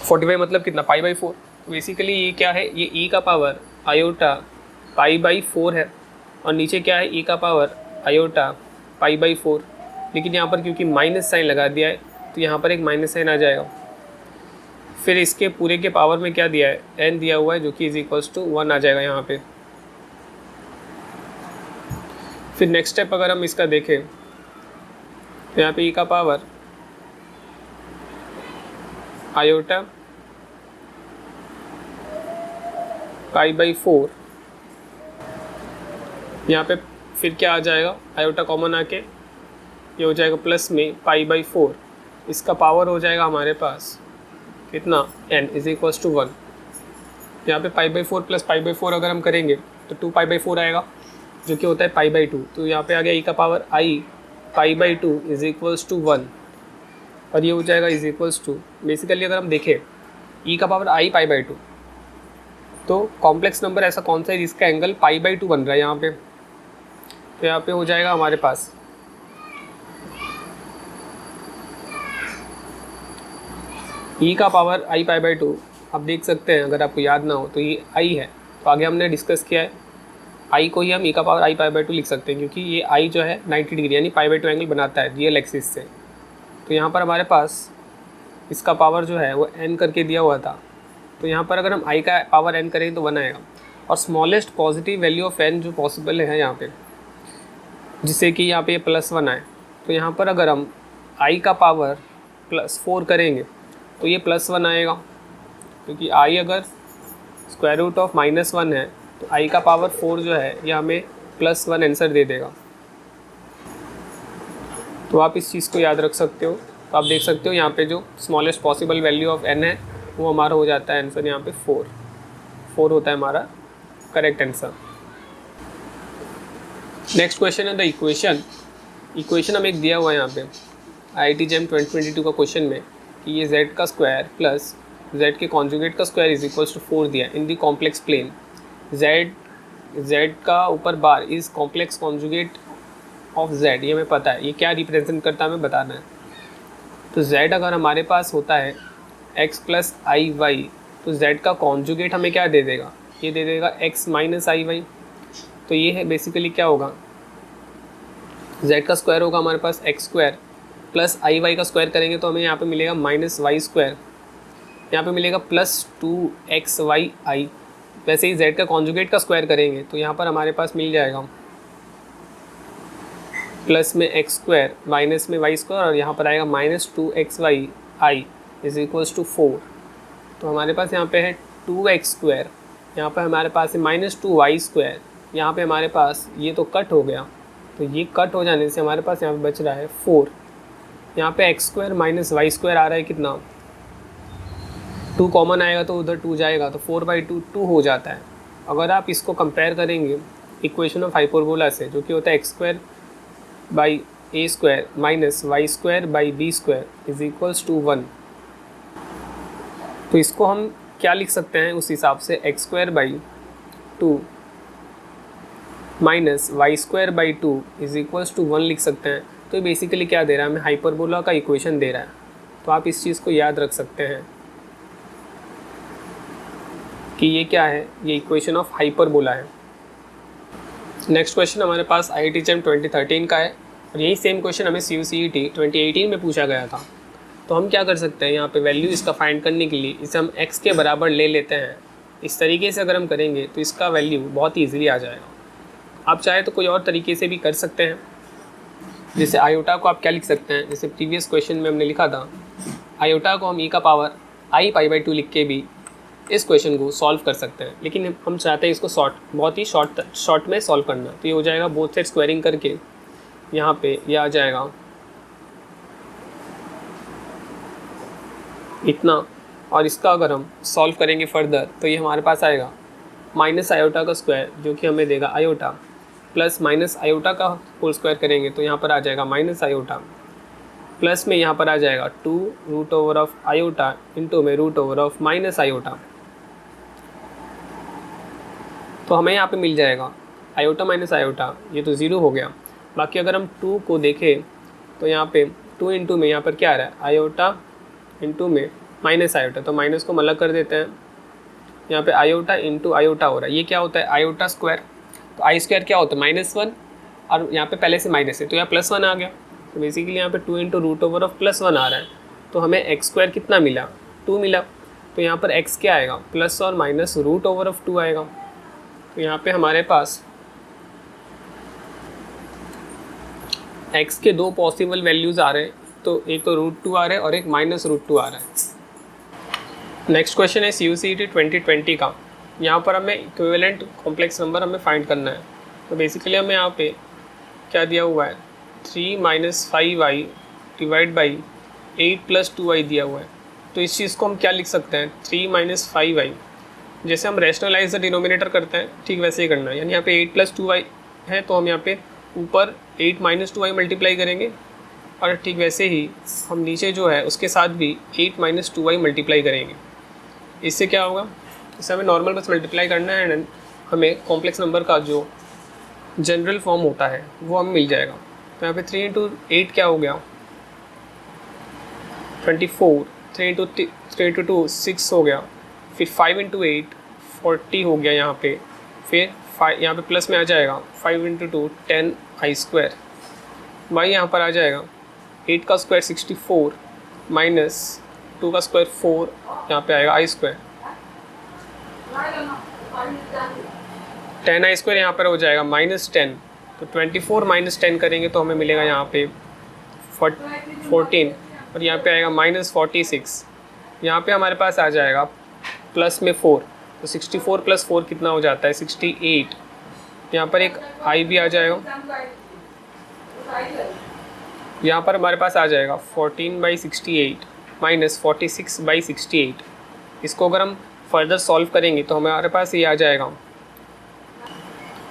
45 मतलब कितना π/4। तो बेसिकली ये क्या है, ये e का पावर आयोटा π/4 है, और नीचे क्या है e का पावर आयोटा π/4। लेकिन यहाँ पर क्योंकि माइनस साइन लगा दिया है तो यहाँ पर एक माइनस साइन आ जाएगा। फिर इसके पूरे के पावर में क्या दिया है, n दिया हुआ है, जो कि इज इक्वल्स टू 1 आ जाएगा यहाँ पे। फिर नेक्स्ट स्टेप अगर हम इसका देखें तो यहाँ पे e का पावर आयोटा π/4, यहाँ पे फिर क्या आ जाएगा, आयोटा कॉमन आके ये हो जाएगा प्लस में π/4, इसका पावर हो जाएगा हमारे पास कितना, n इज इक्वल्स टू 1। यहाँ पे π/4 प्लस π/4 अगर हम करेंगे तो 2π/4 आएगा, जो कि होता है π/2। तो यहाँ पे आ गया e का power i π/2 is equals to 1, और ये हो जाएगा इज इक्वल्स टू, बेसिकली अगर हम देखें e का पावर i π/2, तो कॉम्प्लेक्स नंबर ऐसा कौन सा है जिसका एंगल π/2 बन रहा है यहाँ पे। तो यहाँ पे हो जाएगा हमारे पास e का पावर i π/2, आप देख सकते हैं अगर आपको याद ना हो तो ये i है, तो आगे हमने डिस्कस किया है i को ही हम e का पावर i π/2 लिख सकते हैं, क्योंकि ये i जो है 90 डिग्री यानी π/2 एंगल बनाता है रियल एक्सिस से। तो यहाँ पर हमारे पास इसका पावर जो है वो n करके दिया हुआ था, तो यहाँ पर अगर हम i का पावर n करें तो 1 आएगा, और smallest positive value of n जो पॉसिबल है यहाँ पे, जिससे कि यहाँ पे +1 आए। तो यहाँ पर अगर हम i का पावर +4 करेंगे तो ये +1 आएगा, क्योंकि i अगर स्क्वायर रूट ऑफ -1 है तो i का पावर 4 जो है ये हमें +1 आंसर दे देगा। तो आप इस चीज़ को याद रख सकते हो। तो आप देख सकते हो यहाँ पे जो smallest possible value of n है वो हमारा हो जाता है आंसर यहाँ पे 4 होता है हमारा करेक्ट आंसर। नेक्स्ट क्वेश्चन है द इक्वेशन हमें एक दिया हुआ है यहाँ पे IIT JEM 2022 का क्वेश्चन में कि ये z का स्क्वायर प्लस z के कॉन्जुगेट का स्क्वायर इज इक्वल्स टू 4 दिया इन दी कॉम्प्लेक्स प्लेन। z का ऊपर bar is complex conjugate of z, ये हमें पता है, ये क्या रिप्रेजेंट करता है हमें बताना है। तो z अगर हमारे पास होता है x प्लस आई वाई, तो z का कॉन्जुगेट हमें क्या दे देगा, ये दे देगा x माइनस आई वाई। तो ये है बेसिकली क्या होगा, z का स्क्वायर होगा हमारे पास x स्क्वायर प्लस आई वाई का स्क्वायर करेंगे तो हमें यहाँ पे मिलेगा माइनस वाई स्क्वायर, यहाँ पे मिलेगा +2xy। वैसे ही z का कॉन्जुगेट का स्क्वायर करेंगे तो यहाँ पर हमारे पास मिल जाएगा प्लस में x स्क्वायर माइनस में वाई स्क्वायर, और यहाँ पर आएगा -2xy i is equals to 4। तो हमारे पास यहाँ पे है 2x स्क्वायर, यहाँ पर हमारे पास है -2y स्क्वायर, यहाँ पे हमारे पास ये तो कट हो गया, तो ये कट हो जाने से हमारे पास यहाँ पे बच रहा है 4। यहाँ पे x square minus y square आ रहा है कितना, 2 कॉमन आएगा तो उधर 2 जाएगा, तो 4/2 2 हो जाता है। अगर आप इसको कंपेयर करेंगे इक्वेशन ऑफ हाइपरबोला से, जो कि होता है x square by a square minus y square by b square is equals to 1, तो इसको हम क्या लिख सकते हैं उस हिसाब से, x square by 2 minus y square by 2 is equals to 1 लिख सकते हैं। तो ये बेसिकली क्या दे रहा है, हमें हाइपरबोला का इक्वेशन दे रहा है। तो आप इस चीज़ को याद रख सकते हैं कि ये क्या है, ये इक्वेशन ऑफ हाइपरबोला है। नेक्स्ट क्वेश्चन हमारे पास IIT JEM 2013 का है, और यही सेम क्वेश्चन हमें CUCET 2018 में पूछा गया था। तो हम क्या कर सकते हैं, यहाँ पे वैल्यू इसका फाइंड करने के लिए इसे हम x के बराबर ले लेते हैं। इस तरीके से अगर हम करेंगे तो इसका वैल्यू बहुत ईजिली आ जाएगा। आप चाहे तो कोई और तरीके से भी कर सकते हैं, जैसे आयोटा को आप क्या लिख सकते हैं, जैसे प्रीवियस क्वेश्चन में हमने लिखा था, आयोटा को हम e का पावर i π/2 लिख के भी इस क्वेश्चन को सॉल्व कर सकते हैं। लेकिन हम चाहते हैं इसको बहुत ही शॉर्ट में सॉल्व करना। तो ये हो जाएगा बोथ साइड स्क्वायरिंग करके यहाँ पे ये आ जाएगा इतना, और इसका अगर हम सॉल्व करेंगे फर्दर तो ये हमारे पास आएगा माइनस आयोटा का स्क्वायर, जो कि हमें देगा आयोटा, प्लस माइनस आयोटा का होल स्क्वायर करेंगे तो यहाँ पर आ जाएगा माइनस आयोटा, प्लस में यहाँ पर आ जाएगा 2√ओवर आयोटा इंटू में √ओवर माइनस आयोटा। तो हमें यहाँ पे मिल जाएगा आयोटा माइनस आयोटा, ये तो 0 हो गया। बाकी अगर हम 2 को देखें तो यहाँ पे 2 इंटू में यहाँ पर क्या आ रहा है, आयोटा इंटू में माइनस आयोटा, तो माइनस को अलग कर देते हैं। यहाँ पे आयोटा इंटू आयोटा हो रहा है, ये क्या होता है आयोटा स्क्वायर। तो आई स्क्वायर क्या होता है -1, और यहाँ पे पहले से माइनस है तो यहाँ +1 आ गया। तो बेसिकली यहाँ पे 2 इंटू रूट ओवर ऑफ +1 आ रहा है, तो हमें एक्स स्क्वायर कितना मिला, 2 मिला। तो यहाँ पर x क्या आएगा, प्लस और माइनस रूट ओवर ऑफ 2 आएगा। तो यहाँ पे हमारे पास x के दो पॉसिबल वैल्यूज़ आ रहे हैं, तो एक तो √2 आ रहा है और एक -√2 आ रहा है। नेक्स्ट क्वेश्चन है CUCET 2020 का। यहाँ पर हमें इक्विवेलेंट कॉम्प्लेक्स नंबर हमें फाइंड करना है। तो बेसिकली हमें यहाँ पे क्या दिया हुआ है, 3 - 5y डिवाइड बाई 8 + 2y दिया हुआ है। तो इस चीज़ को हम क्या लिख सकते हैं, 3 - 5y, जैसे हम रैशनलाइज द डिनोमिनेटर करते हैं ठीक वैसे ही करना है। यानी यहाँ पे 8 + 2y है, तो हम यहाँ पे ऊपर 8 - 2y मल्टीप्लाई करेंगे, और ठीक वैसे ही हम नीचे जो है उसके साथ भी 8 - 2y मल्टीप्लाई करेंगे। इससे क्या होगा, इससे हमें नॉर्मल बस मल्टीप्लाई करना है एंड हमें कॉम्प्लेक्स नंबर का जो जनरल फॉर्म होता है वो हमें मिल जाएगा। तो यहाँ पे 3 × 8 क्या हो गया, 24, 3 × 2 6 हो गया, फिर 5 × 8 40 हो गया यहाँ पे, फिर यहाँ पे प्लस में आ जाएगा 5 × 2 10i², y यहाँ पर आ जाएगा 8 का स्क्वायर 64 माइनस 2 का स्क्वायर 4, यहाँ पे आएगा i², 10i² यहाँ पर हो जाएगा -10। तो 24 - 10 करेंगे तो हमें मिलेगा यहाँ पे 14, और यहाँ पे आएगा -46। यहाँ पे हमारे पास आ जाएगा प्लस में 4, तो 64 + 4 कितना हो जाता है, 68। यहाँ पर एक i भी आ जाएगा, यहाँ पर हमारे पास आ जाएगा 14/68 माइनस 46/68। इसको अगर हम फर्दर सॉल्व करेंगे तो हमारे पास ये आ जाएगा,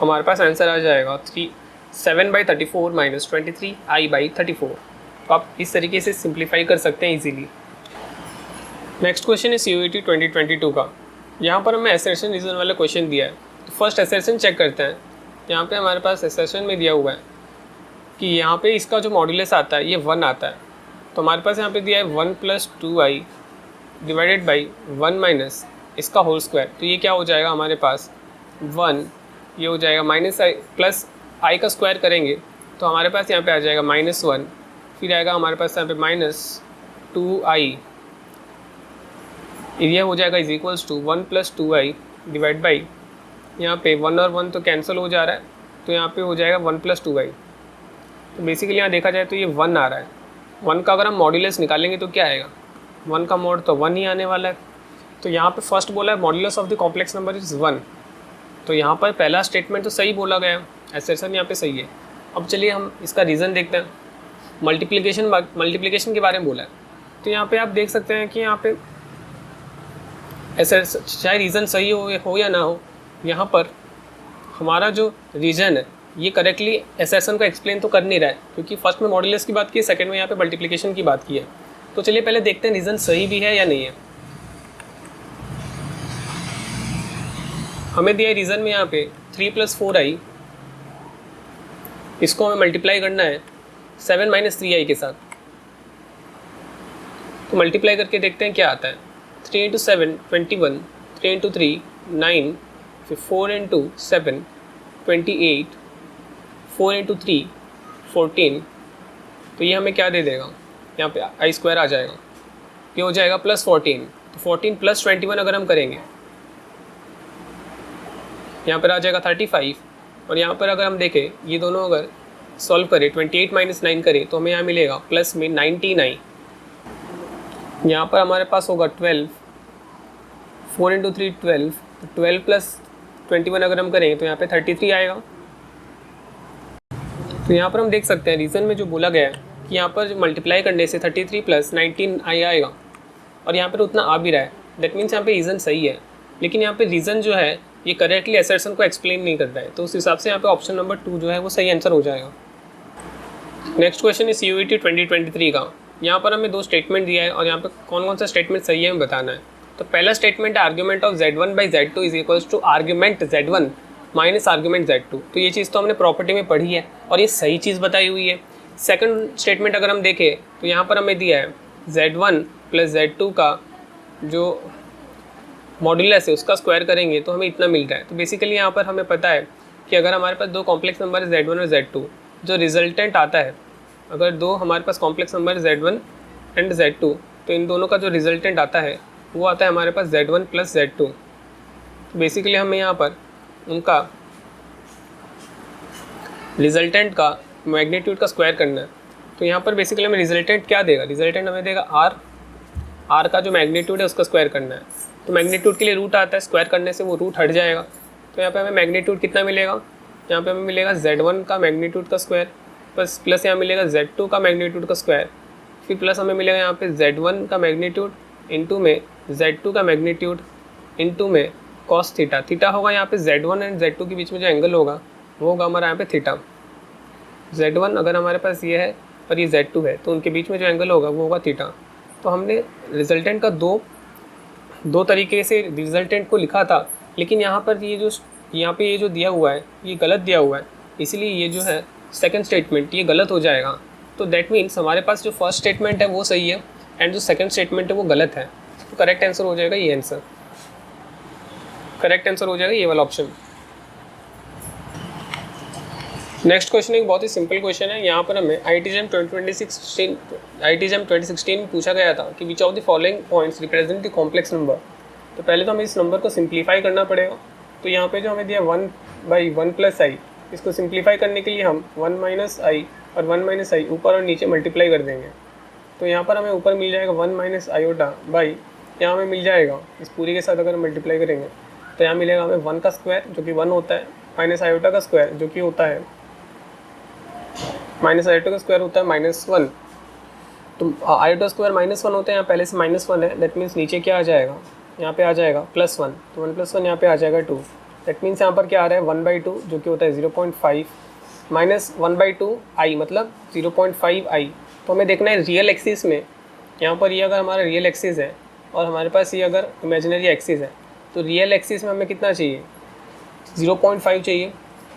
हमारे पास आंसर आ जाएगा 7/34 माइनस 23i/34। तो आप इस तरीके से सिंप्लीफाई कर सकते हैं इजीली। नेक्स्ट क्वेश्चन है CUET 2022 का। यहाँ पर हमें असर्शन रीजन वाला क्वेश्चन दिया है। तो फर्स्ट असर्शन चेक करते हैं। यहाँ पे हमारे पास असर्शन में दिया हुआ है कि यहाँ पे इसका जो मॉड्यूलस आता है ये 1 आता है। तो हमारे पास यहाँ पे दिया है 1 + 2i डिवाइडेड बाई 1 माइनस इसका होल स्क्वायर। तो ये क्या हो जाएगा हमारे पास 1, ये हो जाएगा -i प्लस i का स्क्वायर करेंगे तो हमारे पास यहाँ पे आ जाएगा -1, फिर आएगा हमारे पास यहाँ पे -2i, एरिया हो जाएगा is equals to 1 + 2i divide by, यहाँ पे 1 और 1 तो कैंसिल हो जा रहा है, तो यहाँ पे हो जाएगा 1 + 2i। तो बेसिकली यहाँ देखा जाए तो ये 1 आ रहा है। 1 का अगर हम मॉड्यूलस निकालेंगे तो क्या आएगा, 1 का मॉड तो 1 ही आने वाला है। तो यहाँ पे फर्स्ट बोला है modulus of the complex number is 1। तो यहाँ पर पहला स्टेटमेंट तो सही बोला गया है, असर्शन यहाँ पे सही है। अब चलिए हम इसका रीज़न देखते हैं। मल्टीप्लिकेशन के बारे में बोला है, तो यहाँ पे आप देख सकते हैं कि यहाँ पे ऐसा चाहे रीज़न सही हो या ना हो, यहाँ पर हमारा जो रीज़न है ये करेक्टली असर्शन को एक्सप्लेन तो कर नहीं रहा है, क्योंकि फर्स्ट में मॉड्यूलस की बात की है, सेकंड में यहाँ पे मल्टीप्लिकेशन की बात की है। तो चलिए पहले देखते हैं रीज़न सही भी है या नहीं है। हमें दिया है रीज़न में यहाँ पे 3 + 4i, इसको हमें मल्टीप्लाई करना है 7 - 3i के साथ। तो मल्टीप्लाई करके देखते हैं क्या आता है। 3 × 7 21, 3 × 3 9, फिर 4 × 7 28, 4 × 3 14। तो ये हमें क्या दे देगा, यहाँ पे i² आ जाएगा, ये हो जाएगा +14। तो 14 + 21 अगर हम करेंगे यहाँ पर आ जाएगा 35, और यहाँ पर अगर हम देखें ये दोनों अगर सॉल्व करें 28 - 9 करें तो हमें यहाँ मिलेगा प्लस में 99। यहाँ पर हमारे पास होगा 12, 4 × 3 12, तो 12 + 21 अगर हम करें तो यहाँ पे 33 आएगा। तो यहाँ पर हम देख सकते हैं रीज़न में जो बोला गया है कि यहाँ पर जो मल्टीप्लाई करने से 33 + 19i आएगा, और यहाँ पर उतना आ भी रहा है। दैट मीन्स यहाँ पे रीज़न सही है, लेकिन यहाँ पे रीज़न जो है ये करेक्टली असर्शन को एक्सप्लेन नहीं कर रहा है। तो उस हिसाब से यहाँ पे ऑप्शन नंबर 2 जो है वो सही आंसर हो जाएगा। नेक्स्ट क्वेश्चन इस CUET 2023 का। यहाँ पर हमें 2 स्टेटमेंट दिया है, और यहाँ पे कौन कौन सा स्टेटमेंट सही है हमें बताना है। तो पहला स्टेटमेंट है argument of Z1/Z2 is equals to argument Z1 minus argument Z2। तो ये चीज़ तो हमने प्रॉपर्टी में पढ़ी है और ये सही चीज़ बताई हुई है। सेकंड स्टेटमेंट अगर हम देखें तो यहाँ पर हमें दिया है Z1 + Z2 का जो मॉड्यूलस है उसका स्क्वायर करेंगे तो हमें इतना मिल रहा है। तो बेसिकली यहाँ पर हमें पता है कि अगर हमारे पास 2 कॉम्प्लेक्स नंबर है Z1 और Z2, जो रिजल्टेंट आता है अगर दो हमारे पास complex number Z1 and Z2, तो इन दोनों का जो रिजल्टेंट आता है वो आता है हमारे पास Z1 प्लस Z2। तो बेसिकली हमें यहाँ पर उनका रिजल्टेंट का मैग्नीट्यूड का स्क्वायर करना है। तो यहाँ पर बेसिकली हमें रिजल्टेंट क्या देगा, रिजल्टेंट हमें देगा R का जो मैग्नीट्यूड है उसका स्क्वायर करना है। तो मैग्नीट्यूड के लिए रूट आता है, स्क्वायर करने से वो रूट हट जाएगा। तो यहाँ पे हमें मैग्नीट्यूड कितना मिलेगा, यहाँ पे हमें मिलेगा Z1 का मैग्नीट्यूड का स्क्वायर प्लस यहाँ मिलेगा Z2 का मैग्नीट्यूड का स्क्वायर, फिर प्लस हमें मिलेगा यहाँ पे Z1 का मैग्नीट्यूड इंटू में Z2 का मैग्नीट्यूड इंटू में कॉस थीटा। थीटा होगा यहाँ पे Z1 एंड Z2 के बीच में जो एंगल होगा वो होगा हमारा यहाँ पे थीटा। Z1 अगर हमारे पास ये है और ये Z2 है तो उनके बीच में जो एंगल होगा वो होगा थीटा। तो हमने रिजल्टेंट का दो तरीके से रिजल्टेंट को लिखा था, लेकिन यहाँ पर ये जो दिया हुआ है ये गलत दिया हुआ है, इसलिए ये जो है सेकंड स्टेटमेंट ये गलत हो जाएगा। तो दैट मीन्स हमारे पास जो फर्स्ट स्टेटमेंट है वो सही है एंड जो सेकंड स्टेटमेंट है वो गलत है। तो करेक्ट आंसर हो जाएगा ये आंसर, करेक्ट आंसर हो जाएगा ये वाला ऑप्शन। नेक्स्ट क्वेश्चन एक बहुत ही सिंपल क्वेश्चन है। यहाँ पर हमें IIT JAM 2016 में पूछा गया था कि which of the following points represent the complex number. तो पहले तो हमें इस नंबर को सिंप्लीफाई करना पड़ेगा। तो यहाँ पे जो हमें दिया 1/1 + i, इसको सिंप्लीफाई करने के लिए हम 1 - i और 1 - i ऊपर और नीचे मल्टीप्लाई कर देंगे। तो यहाँ पर हमें ऊपर मिल जाएगा 1 - iota बाई, यहाँ हमें मिल जाएगा इस पूरी के साथ अगर हम मल्टीप्लाई करेंगे तो यहाँ मिलेगा हमें 1 का स्क्वायर जो कि 1 होता है, माइनस iota का स्क्वायर जो कि होता है -iota का स्क्वायर होता है -1। तो iota स्क्वायर -1 होता है, यहाँ पहले से -1 है, दैट मीन्स नीचे क्या आ जाएगा, यहाँ पे आ जाएगा +1। तो 1 + 1 यहाँ पे आ जाएगा 2। दैट मीन्स यहाँ पर क्या आ रहा है 1/2 जो कि होता है 0.5 माइनस 1/2 i मतलब 0.5 i। तो हमें देखना है रियल एक्सिस में, यहाँ पर ये अगर हमारा रियल एक्सिस है और हमारे पास ये अगर इमेजिनरी एक्सिस है, तो रियल एक्सिस में हमें कितना चाहिए 0.5 चाहिए।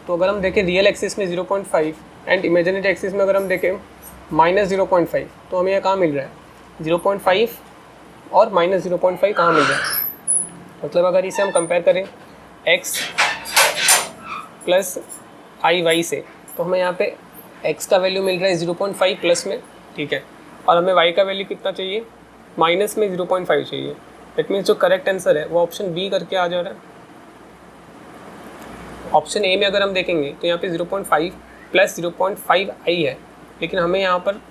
तो अगर हम देखें रियल एक्सिस में 0.5 एंड इमेजिनरी एक्सिस में अगर हम देखें -0.5, तो हमें यहाँ कहाँ मिल रहा है 0.5 और -0.5 कहाँ मिल रहा है। मतलब अगर इसे हम कंपेयर करें x प्लस i से, तो हमें यहाँ पे x का वैल्यू मिल रहा है 0.5 प्लस में, ठीक है, और हमें y का वैल्यू कितना चाहिए माइनस में 0.5 चाहिए। दैट मीन्स जो करेक्ट आंसर है वो ऑप्शन बी करके आ जा रहा है। ऑप्शन ए में अगर हम देखेंगे तो यहाँ पे 0.5 प्लस 0.5 i है, लेकिन हमें यहाँ पर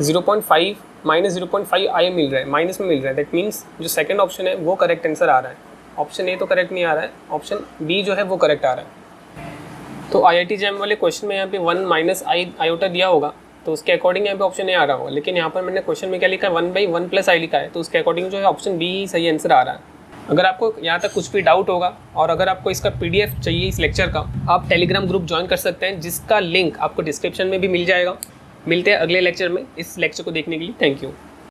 0.5 माइनस 0.5 i मिल रहा है, माइनस में मिल रहा है। दैट मीन्स जो सेकंड ऑप्शन है वो करेक्ट आंसर आ रहा है। ऑप्शन ए तो करेक्ट नहीं आ रहा है, ऑप्शन बी जो है वो करेक्ट आ रहा है। तो IIT JAM वाले क्वेश्चन में यहाँ पे 1 - iota दिया होगा, तो उसके अकॉर्डिंग यहाँ पे ऑप्शन ए आ रहा होगा, लेकिन यहाँ पर मैंने क्वेश्चन में क्या लिखा है 1/1 + i लिखा है, तो उसके अकॉर्डिंग जो है ऑप्शन बी ही सही आंसर आ रहा है। अगर आपको यहाँ तक कुछ भी डाउट होगा और अगर आपको इसका PDF चाहिए इस लेक्चर का, आप टेलीग्राम ग्रुप ज्वाइन कर सकते हैं, जिसका लिंक आपको डिस्क्रिप्शन में भी मिल जाएगा। मिलते हैं अगले लेक्चर में। इस लेक्चर को देखने के लिए थैंक यू।